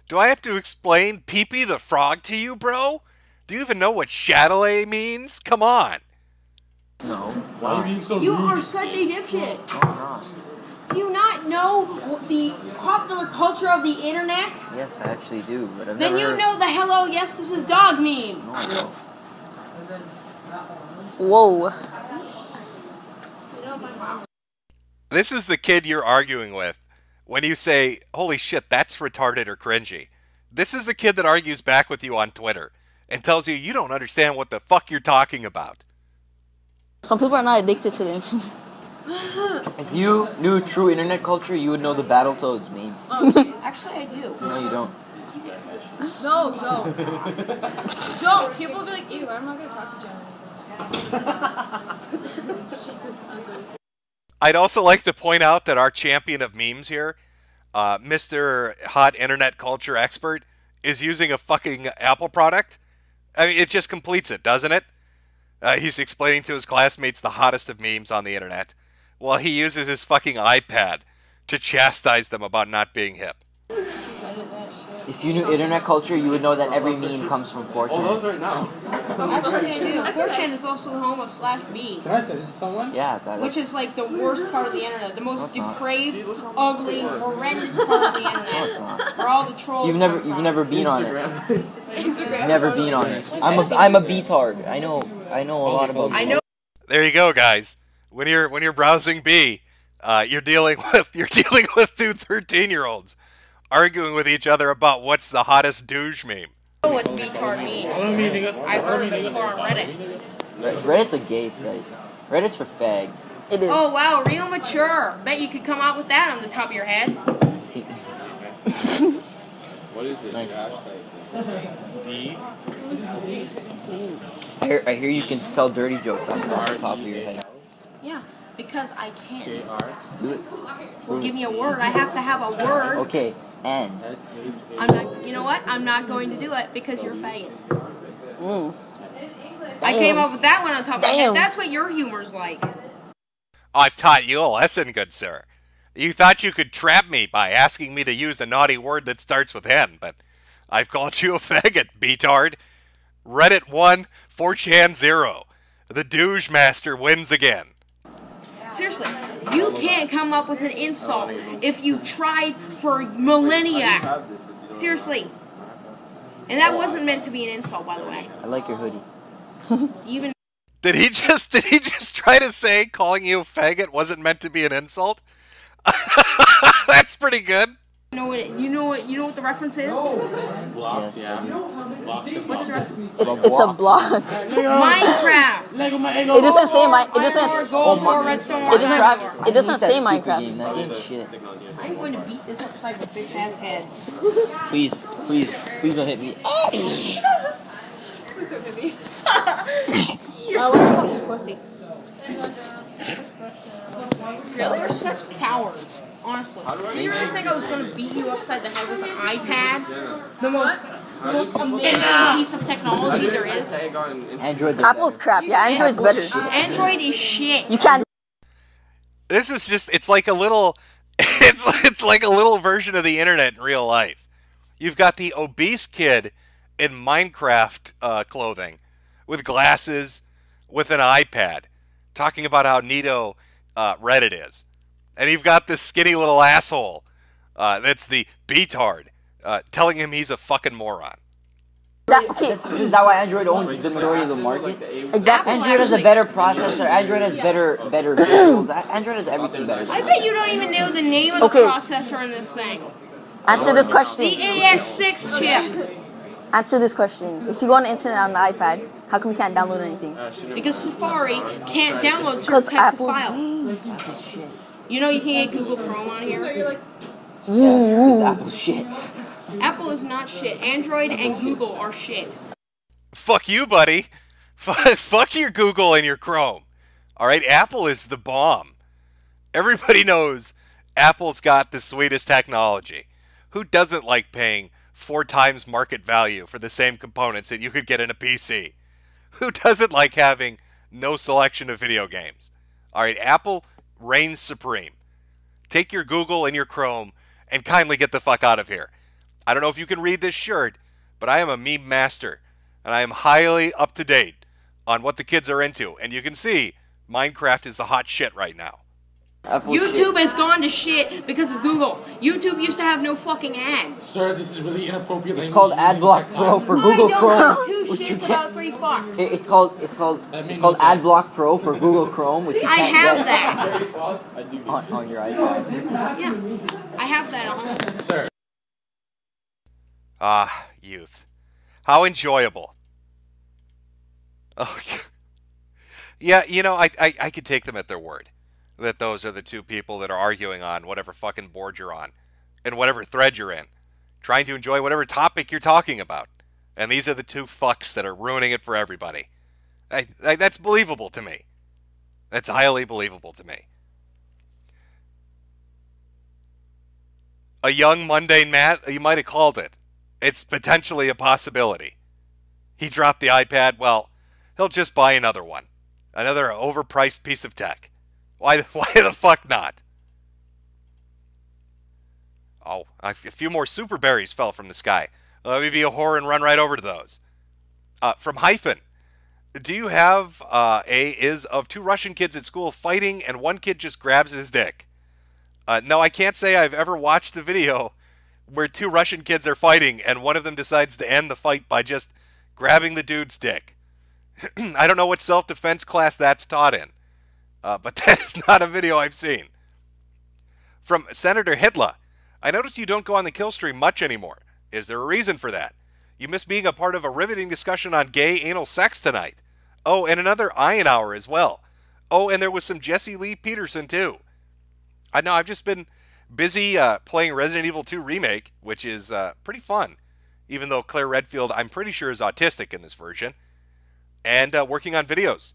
Do I have to explain Pee-Pee the Frog to you, bro? Do you even know what Chatelet means? Come on. No. Why are you being so rude? You are such a dipshit. No, I'm not. Do you not know the popular culture of the internet? Yes, I actually do, but I've Then never... you know the hello, yes, this is dog meme. No, I don't. Whoa. This is the kid you're arguing with when you say, holy shit, that's retarded or cringy. This is the kid that argues back with you on Twitter and tells you you don't understand what the fuck you're talking about. Some people are not addicted to the internet. If you knew true internet culture, you would know the Battletoads meme. Actually, I do. No, you don't. No, don't. Don't. People will be like, ew, I'm not going to talk to Jenna. She's so ugly. I'd also like to point out that our champion of memes here, Mr. Hot Internet Culture Expert, is using a fucking Apple product. I mean, it just completes it, doesn't it? He's explaining to his classmates the hottest of memes on the internet, while he uses his fucking iPad to chastise them about not being hip. If you knew internet culture, you would know that every meme comes from 4chan. Oh, those right now. Actually, I do. 4chan is also the home of /me. Can I send it to someone? Yeah, that Which is like the worst part of the internet. The most No, it's not. depraved, ugly, horrendous part of the internet. No, it's not. Where all the trolls You've come from. never been on it. Instagram. Never been on it. I'm a beatard. I know a lot about. I know. There you go, guys. When you're browsing B, you're dealing with two 13-year-olds arguing with each other about what's the hottest douche meme. I know what retard means. I've heard of it before on Reddit. Reddit's a gay site. Reddit's for fags. It is. Oh wow, real mature. Bet you could come out with that on the top of your head. What is it? D? I hear you can tell dirty jokes on the top of your head. Yeah, because I can. Do it. Well, give me a word. I have to have a word. Okay, N. I'm not. You know what? I'm not going to do it because you're a faggot. I came up with that one on top of my head. That's what your humor's like. I've taught you a lesson, good sir. You thought you could trap me by asking me to use a naughty word that starts with N, but I've called you a faggot, beatard. Reddit 1, 4chan 0. The douche master wins again. Seriously, you can't come up with an insult if you tried for millennia. Seriously. And that wasn't meant to be an insult, by the way. I like your hoodie. Even Did he just try to say calling you a faggot wasn't meant to be an insult? That's pretty good. you know what the reference is? Blocks, Yes, yeah. I do. What's the reference? It's a block. Minecraft. It doesn't say It doesn't say That Minecraft. game, that game's shit. I'm going to beat this upside the big ass head. Please don't hit me. Please don't hit me. Oh, what a fucking pussy. Really? You're such cowards. Honestly. You really think I was going to beat you upside the head with an iPad? The most amazing piece of technology there is? Android's Apple's crap. Yeah, Android's better. Android is shit. You can't. This is just, it's like a little version of the internet in real life. You've got the obese kid in Minecraft clothing with glasses, with an iPad, talking about how neato Reddit is. And you've got this skinny little asshole that's the beatard telling him he's a fucking moron. Is that why Android owns the majority of the market? Exactly. Android has a better processor. Android has better tools. Android has everything better. I bet you don't even know the name of the processor in this thing. Answer this question. The AX6 chip. Answer this question. If you go on the internet on the iPad, how come you can't download anything? Because Safari can't download certain types of files. You know you can get Google Chrome on here? It's Apple shit. Apple is not shit. Android and Google are shit. Fuck you, buddy. Fuck your Google and your Chrome. All right, Apple is the bomb. Everybody knows Apple's got the sweetest technology. Who doesn't like paying 4 times market value for the same components that you could get in a PC? Who doesn't like having no selection of video games? All right, Apple reigns supreme. Take your Google and your Chrome and kindly get the fuck out of here. I don't know if you can read this shirt, but I am a meme master, and I am highly up to date on what the kids are into. And you can see Minecraft is the hot shit right now. YouTube has gone to shit because of Google. YouTube used to have no fucking ads. Sir, this is really inappropriate. It's called AdBlock Pro for Google Chrome. It's called AdBlock Pro for Google Chrome, which you can't have get that on your iPad. Yeah, I have that on. Sir. Ah, youth. How enjoyable. Oh, yeah, you know, I could take them at their word. That those are the two people that are arguing on whatever fucking board you're on. And whatever thread you're in. Trying to enjoy whatever topic you're talking about. And these are the two fucks that are ruining it for everybody. That's believable to me. That's highly believable to me. A young mundane Matt, you might have called it. It's potentially a possibility. He dropped the iPad, well, he'll just buy another one. Another overpriced piece of tech. Why the fuck not? Oh, a few more super berries fell from the sky. Let me be a whore and run right over to those. From Hyphen. Do you have is of 2 Russian kids at school fighting and one kid just grabs his dick? No, I can't say I've ever watched the video where 2 Russian kids are fighting and one of them decides to end the fight by just grabbing the dude's dick. I don't know what self-defense class that's taught in. But that is not a video I've seen. From Senator Hitler. I notice you don't go on the kill stream much anymore. Is there a reason for that? You miss being a part of a riveting discussion on gay anal sex tonight. Oh, and another Iron Hour as well. Oh, and there was some Jesse Lee Peterson too. I know I've just been busy playing Resident Evil 2 Remake, which is pretty fun. Even though Claire Redfield, I'm pretty sure, is autistic in this version. And working on videos.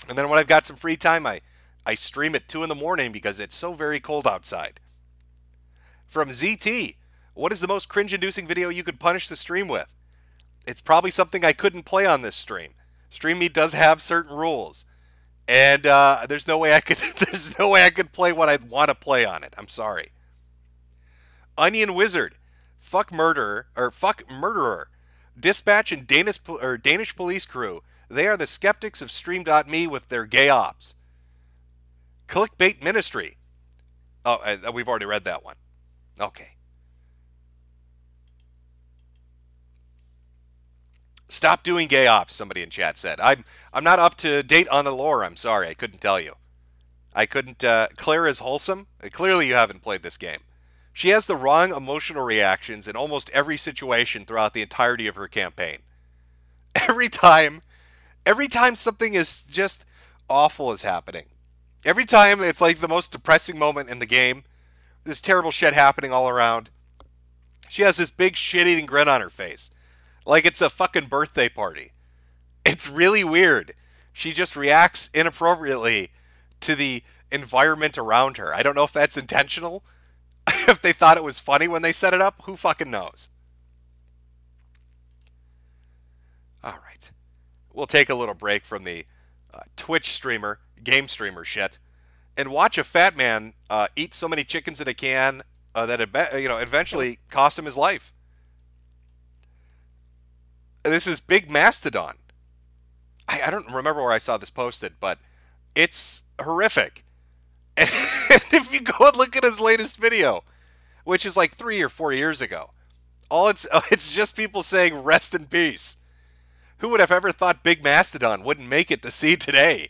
And then when I've got some free time, I stream at 2 in the morning because it's so very cold outside. From ZT, what is the most cringe-inducing video you could punish the stream with? It's probably something I couldn't play on this stream. Stream Me does have certain rules. And there's no way I could play what I'd want to play on it. I'm sorry. Onion Wizard, fuck murderer. Dispatch and Danish police crew. They are the skeptics of Stream.me with their gay ops. Clickbait Ministry. Oh, we've already read that one. Okay. Stop doing gay ops, somebody in chat said. I'm not up to date on the lore, I'm sorry. I couldn't tell you. I couldn't... Claire is wholesome? Clearly you haven't played this game. She has the wrong emotional reactions in almost every situation throughout the entirety of her campaign. Every time something is just awful is happening. Every time it's like the most depressing moment in the game. There's terrible shit happening all around. She has this big shit-eating grin on her face. Like it's a fucking birthday party. It's really weird. She just reacts inappropriately to the environment around her. I don't know if that's intentional. If they thought it was funny when they set it up. Who fucking knows? All right. We'll take a little break from the Twitch streamer, game streamer shit, and watch a fat man eat so many chickens in a can that eventually cost him his life. This is Big Mastodon. I don't remember where I saw this posted, but it's horrific. And if you go and look at his latest video, which is like 3 or 4 years ago, it's just people saying rest in peace. Who would have ever thought Big Mastodon wouldn't make it to see today?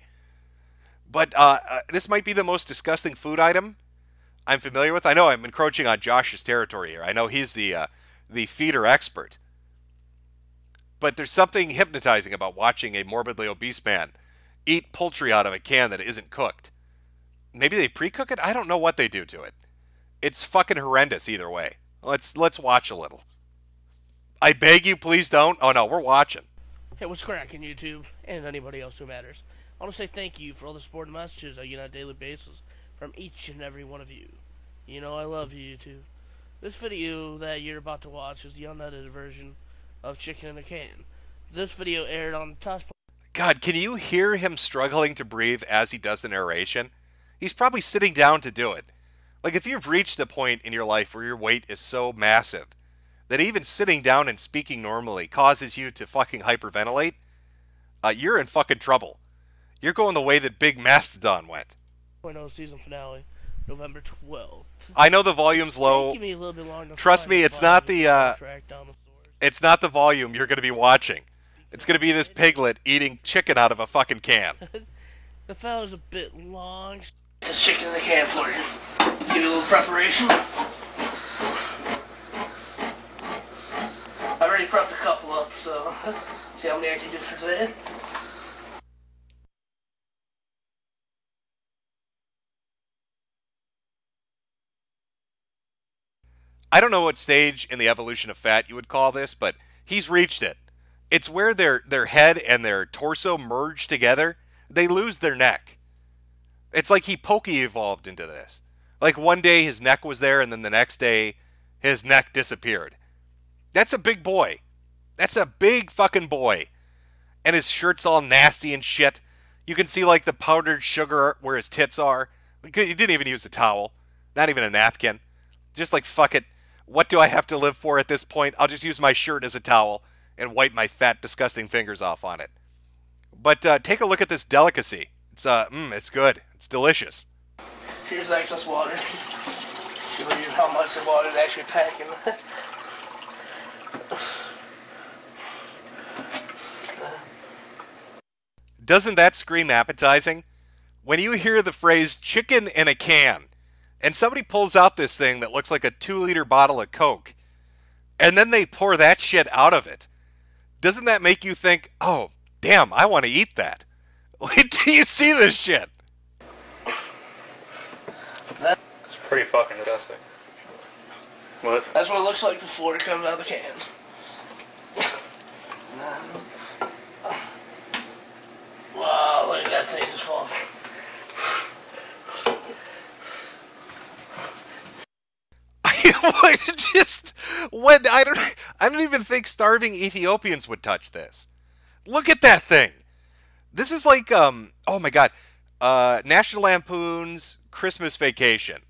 But this might be the most disgusting food item I'm familiar with. I know I'm encroaching on Josh's territory here. I know he's the feeder expert. But there's something hypnotizing about watching a morbidly obese man eat poultry out of a can that isn't cooked. Maybe they pre-cook it? I don't know what they do to it. It's fucking horrendous either way. Let's watch a little. I beg you, please don't. Oh no, we're watching. Hey, what's cracking, YouTube, and anybody else who matters? I want to say thank you for all the support and messages I get on a daily basis from each and every one of you. You know I love you, YouTube. This video that you're about to watch is the unedited version of Chicken in a Can. This video aired on the Tosh. God, can you hear him struggling to breathe as he does the narration? He's probably sitting down to do it. Like, if you've reached a point in your life where your weight is so massive that even sitting down and speaking normally causes you to fucking hyperventilate, you're in fucking trouble. You're going the way that Big Mastodon went. 2.0 season finale, November 12th. I know the volume's low. Me a little bit longer to Trust find me, the it's not it's not the volume you're going to be watching. It's going to be this piglet eating chicken out of a fucking can. The fellow's a bit long. This chicken in the can for you. Give you a little preparation. I already prepped a couple up, so see how many I can do for today. I don't know what stage in the evolution of fat you would call this, but he's reached it. It's where their head and their torso merge together. They lose their neck. It's like he pokey evolved into this. Like one day his neck was there and then the next day his neck disappeared. That's a big boy. That's a big fucking boy. And his shirt's all nasty and shit. You can see like the powdered sugar where his tits are. He didn't even use a towel. Not even a napkin. Just like, fuck it. What do I have to live for at this point? I'll just use my shirt as a towel and wipe my fat, disgusting fingers off on it. But take a look at this delicacy. It's good. It's delicious. Here's the excess water. Show you how much the water is actually packing. Doesn't that scream appetizing? When you hear the phrase chicken in a can, and somebody pulls out this thing that looks like a 2-liter bottle of Coke, and then they pour that shit out of it, doesn't that make you think, oh, damn, I want to eat that? Wait till you see this shit. It's pretty fucking disgusting. What? That's what it looks like before it comes out of the can. Wow, look at that thing just falling. I don't even think starving Ethiopians would touch this. Look at that thing. This is like oh my god, National Lampoon's Christmas Vacation.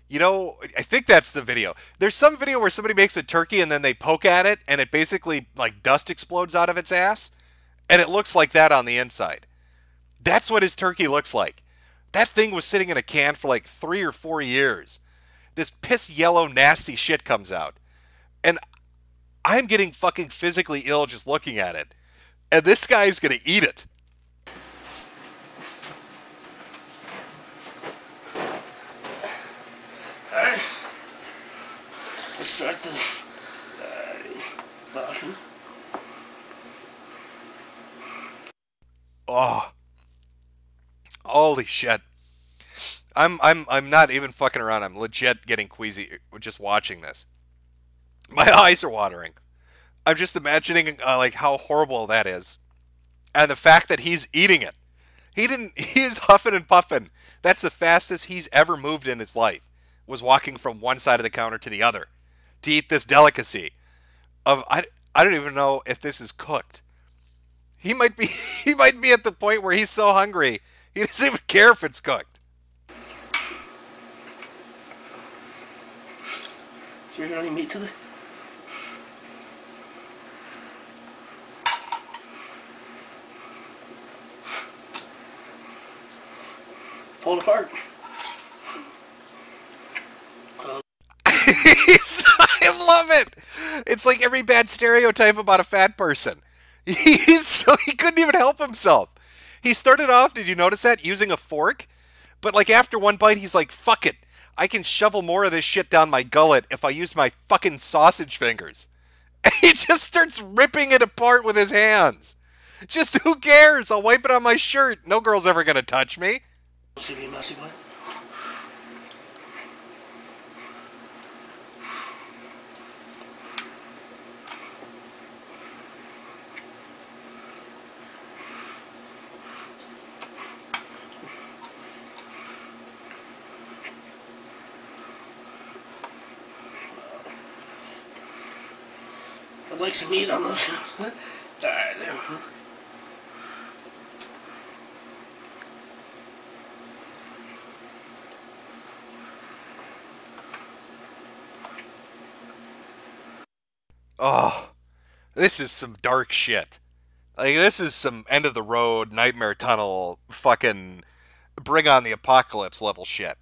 You know, I think that's the video. There's some video where somebody makes a turkey and then they poke at it and it basically like dust explodes out of its ass and it looks like that on the inside. That's what his turkey looks like. That thing was sitting in a can for like 3 or 4 years. This piss yellow nasty shit comes out. And I'm getting fucking physically ill just looking at it. And this guy's gonna eat it. Alright. Let's start the bottom. Oh. Holy shit. I'm not even fucking around. I'm legit getting queasy just watching this. My eyes are watering. I'm just imagining like how horrible that is. And the fact that he's eating it. He is huffing and puffing. That's the fastest he's ever moved in his life. Was walking from one side of the counter to the other to eat this delicacy of I don't even know if this is cooked. He might be at the point where he's so hungry he doesn't even care if it's cooked. So you're gonna eat meat today? Pull it apart. I love it. It's like every bad stereotype about a fat person. He couldn't even help himself. He started off, did you notice that, using a fork? But like after one bite, he's like, fuck it. I can shovel more of this shit down my gullet if I use my fucking sausage fingers. And he just starts ripping it apart with his hands. Just who cares? I'll wipe it on my shirt. No girl's ever gonna touch me. See me messy boy? I'd like some meat on those. Alright, there we go. Oh, this is some dark shit. Like, this is some end-of-the-road, nightmare tunnel, fucking bring on the apocalypse level shit.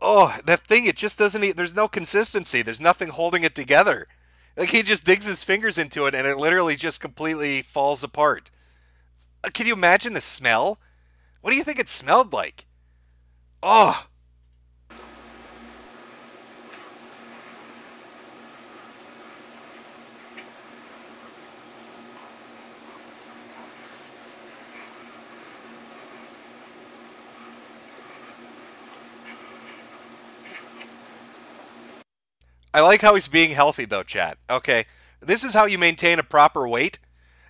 Oh, that thing, it just doesn't... There's no consistency. There's nothing holding it together. Like, he just digs his fingers into it, and it literally just completely falls apart. Can you imagine the smell? What do you think it smelled like? Oh. I like how he's being healthy, though, chat. Okay, this is how you maintain a proper weight.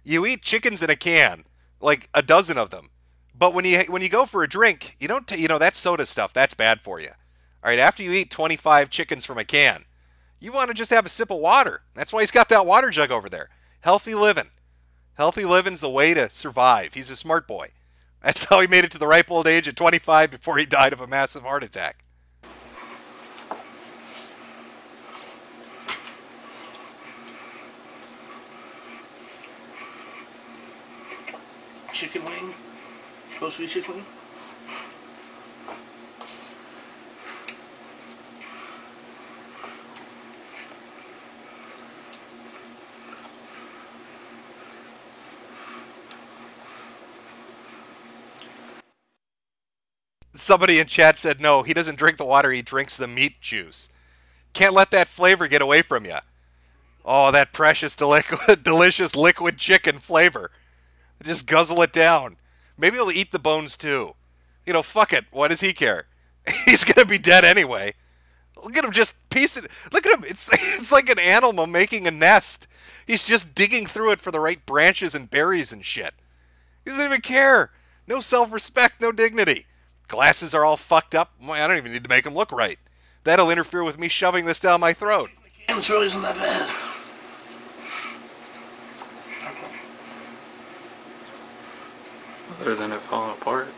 You eat chickens in a can, like a dozen of them. But when you go for a drink, you don't, that soda stuff, that's bad for you. All right, after you eat 25 chickens from a can, you want to just have a sip of water. That's why he's got that water jug over there. Healthy living. Healthy living's the way to survive. He's a smart boy. That's how he made it to the ripe old age at 25 before he died of a massive heart attack. Chicken wing. Supposed to be chicken wing. Somebody in chat said no, he doesn't drink the water, he drinks the meat juice. Can't let that flavor get away from you. Oh, that precious, delicious liquid chicken flavor. Just guzzle it down. Maybe he'll eat the bones too. Fuck it. What does he care? He's gonna be dead anyway. Look at him just piecing. Look at him. It's like an animal making a nest. He's just digging through it for the right branches and berries and shit. He doesn't even care. No self-respect, no dignity. Glasses are all fucked up. I don't even need to make them look right. That'll interfere with me shoving this down my throat. This really isn't that bad. Other than it falling apart.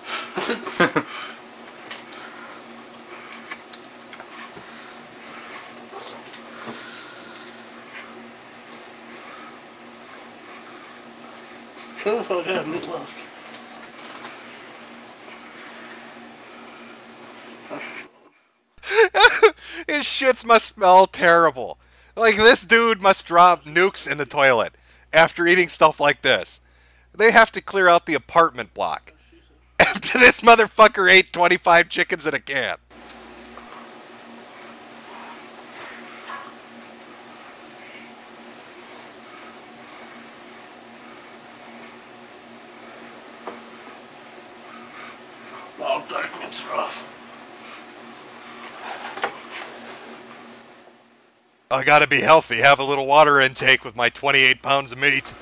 Sure, if I have meat left. His shits must smell terrible. Like, this dude must drop nukes in the toilet after eating stuff like this. They have to clear out the apartment block after this motherfucker ate 25 chickens in a can. Oh, dark meat's rough. I gotta be healthy, have a little water intake with my 28 pounds of meat.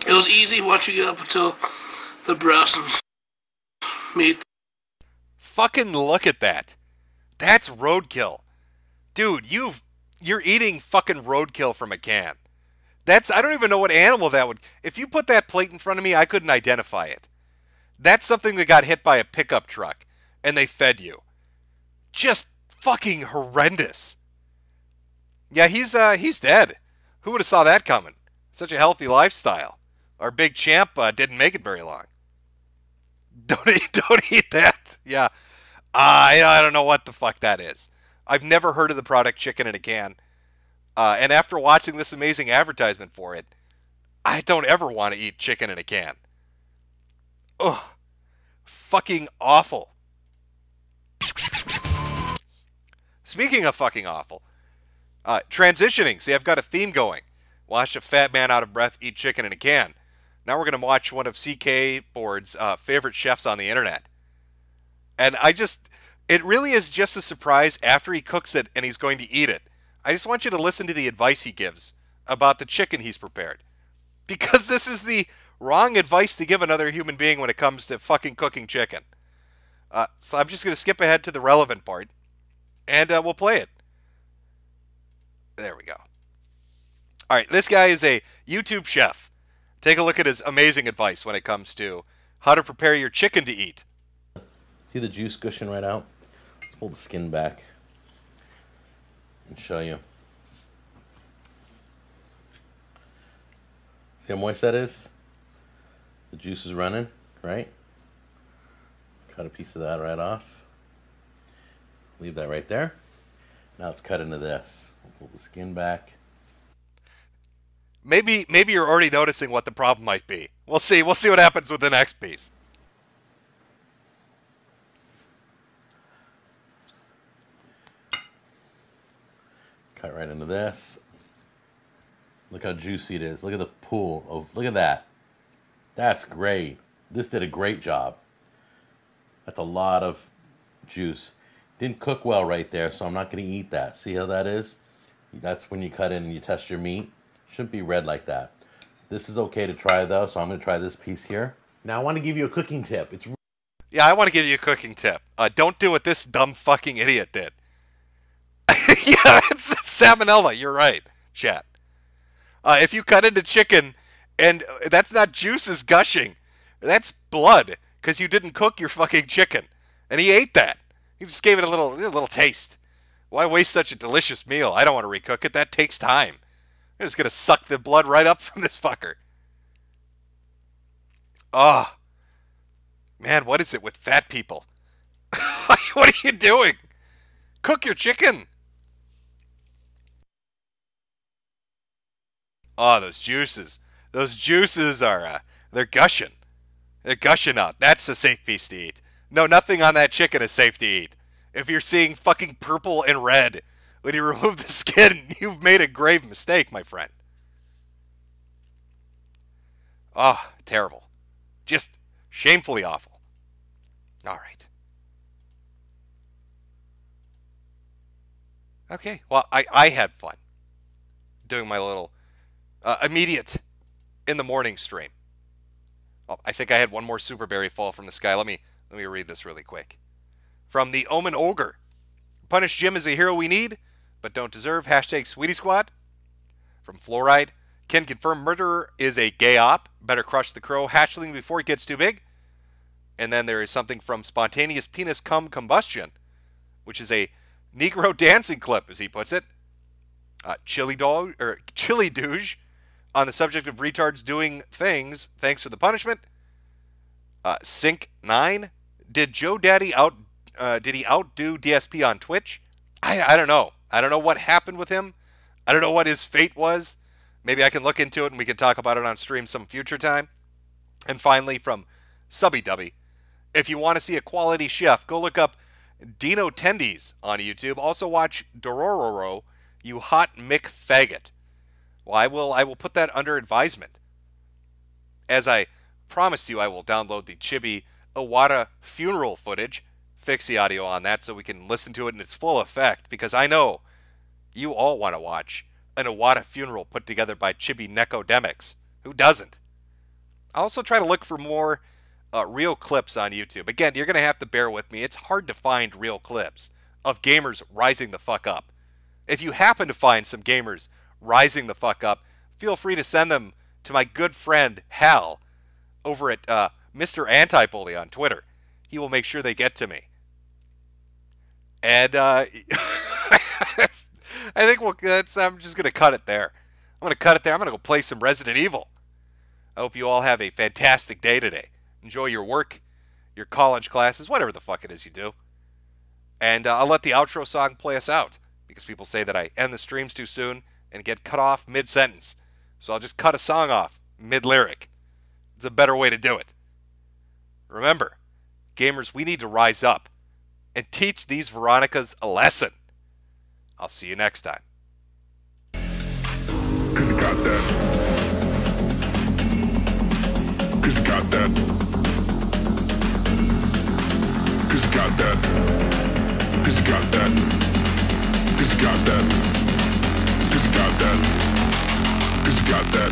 It was easy watching it up until the breast and meat. Fucking look at that. That's roadkill. Dude, you're eating fucking roadkill from a can. I don't even know what animal that would. If you put that plate in front of me, I couldn't identify it. That's something that got hit by a pickup truck and they fed you. Just fucking horrendous. Yeah, he's dead. Who would have saw that coming? Such a healthy lifestyle. Our big champ didn't make it very long. Don't eat that. Yeah. I don't know what the fuck that is. I've never heard of the product chicken in a can. And after watching this amazing advertisement for it, I don't ever want to eat chicken in a can. Ugh. Fucking awful. Speaking of fucking awful, transitioning. See, I've got a theme going. Watch a fat man out of breath eat chicken in a can. Now we're going to watch one of CK Board's favorite chefs on the internet. And it really is just a surprise after he cooks it and he's going to eat it. I just want you to listen to the advice he gives about the chicken he's prepared. Because this is the wrong advice to give another human being when it comes to fucking cooking chicken. So I'm just going to skip ahead to the relevant part. And we'll play it. There we go. All right, this guy is a YouTube chef. Take a look at his amazing advice when it comes to how to prepare your chicken to eat. See the juice gushing right out? Let's pull the skin back and show you. See how moist that is? The juice is running, right? Cut a piece of that right off. Leave that right there. Now let's cut into this. We'll pull the skin back. Maybe you're already noticing what the problem might be. We'll see. We'll see what happens with the next piece. Cut right into this. Look how juicy it is. Look at the pool of. Look at that. That's great. This did a great job. That's a lot of juice. Didn't cook well right there, so I'm not going to eat that. See how that is? That's when you cut in and you test your meat. Shouldn't be red like that. This is okay to try though, so I'm going to try this piece here. Now I want to give you a cooking tip. Yeah, I want to give you a cooking tip. Don't do what this dumb fucking idiot did. Yeah, it's salmonella. You're right, chat. If you cut into chicken and that's not juices gushing, that's blood because you didn't cook your fucking chicken, and he ate that. He just gave it a little taste. Why waste such a delicious meal? I don't want to recook it. That takes time. I'm just gonna suck the blood right up from this fucker. Oh, man, what is it with fat people? What are you doing? Cook your chicken. Oh, those juices. Those juices are, they're gushing. They're gushing out. That's a safe piece to eat. No, nothing on that chicken is safe to eat. If you're seeing fucking purple and red when you remove the skin, you've made a grave mistake, my friend. Oh, terrible. Just shamefully awful. All right. Okay, well, I had fun doing my little immediate in the morning stream. Well, I think I had one more super berry fall from the sky. Let me read this really quick. From the Omen Ogre. Punish Jim is a hero we need, but don't deserve. Hashtag Sweetie Squad. From Fluoride. Can confirm murderer is a gay op. Better crush the crow hatchling before it gets too big. And then there is something from Spontaneous Penis Cum Combustion, which is a Negro dancing clip, as he puts it. Chili Douche on the subject of retards doing things. Thanks for the punishment. Sync 9. Did Joe Daddy did he outdo DSP on Twitch? I don't know. I don't know what happened with him. I don't know what his fate was. Maybe I can look into it and we can talk about it on stream some future time. And finally, from Subby Dubby. If you want to see a quality chef, go look up Dino Tendies on YouTube. Also watch Dorororo, you hot Mick faggot. Well, I will put that under advisement. As I promised you, I will download the Chibi Iwata funeral footage, fix the audio on that so we can listen to it in its full effect, because I know you all want to watch an Iwata funeral put together by Chibi Necodemics. Who doesn't? I'll also try to look for more real clips on YouTube. Again, you're going to have to bear with me. It's hard to find real clips of gamers rising the fuck up. If you happen to find some gamers rising the fuck up, feel free to send them to my good friend Hal over at Mr. Antibully on Twitter. He will make sure they get to me. And I think I'm just going to cut it there. I'm going to cut it there. I'm going to go play some Resident Evil. I hope you all have a fantastic day today. Enjoy your work, your college classes, whatever the fuck it is you do. And I'll let the outro song play us out, because people say that I end the streams too soon and get cut off mid-sentence. So I'll just cut a song off mid-lyric. It's a better way to do it. Remember, gamers, we need to rise up and teach these Veronicas a lesson. I'll see you next time. Cause you got that. Cause you got that. Cause you got that. Cause you got that. Cause you got that. Cause you got that. Cause you got that.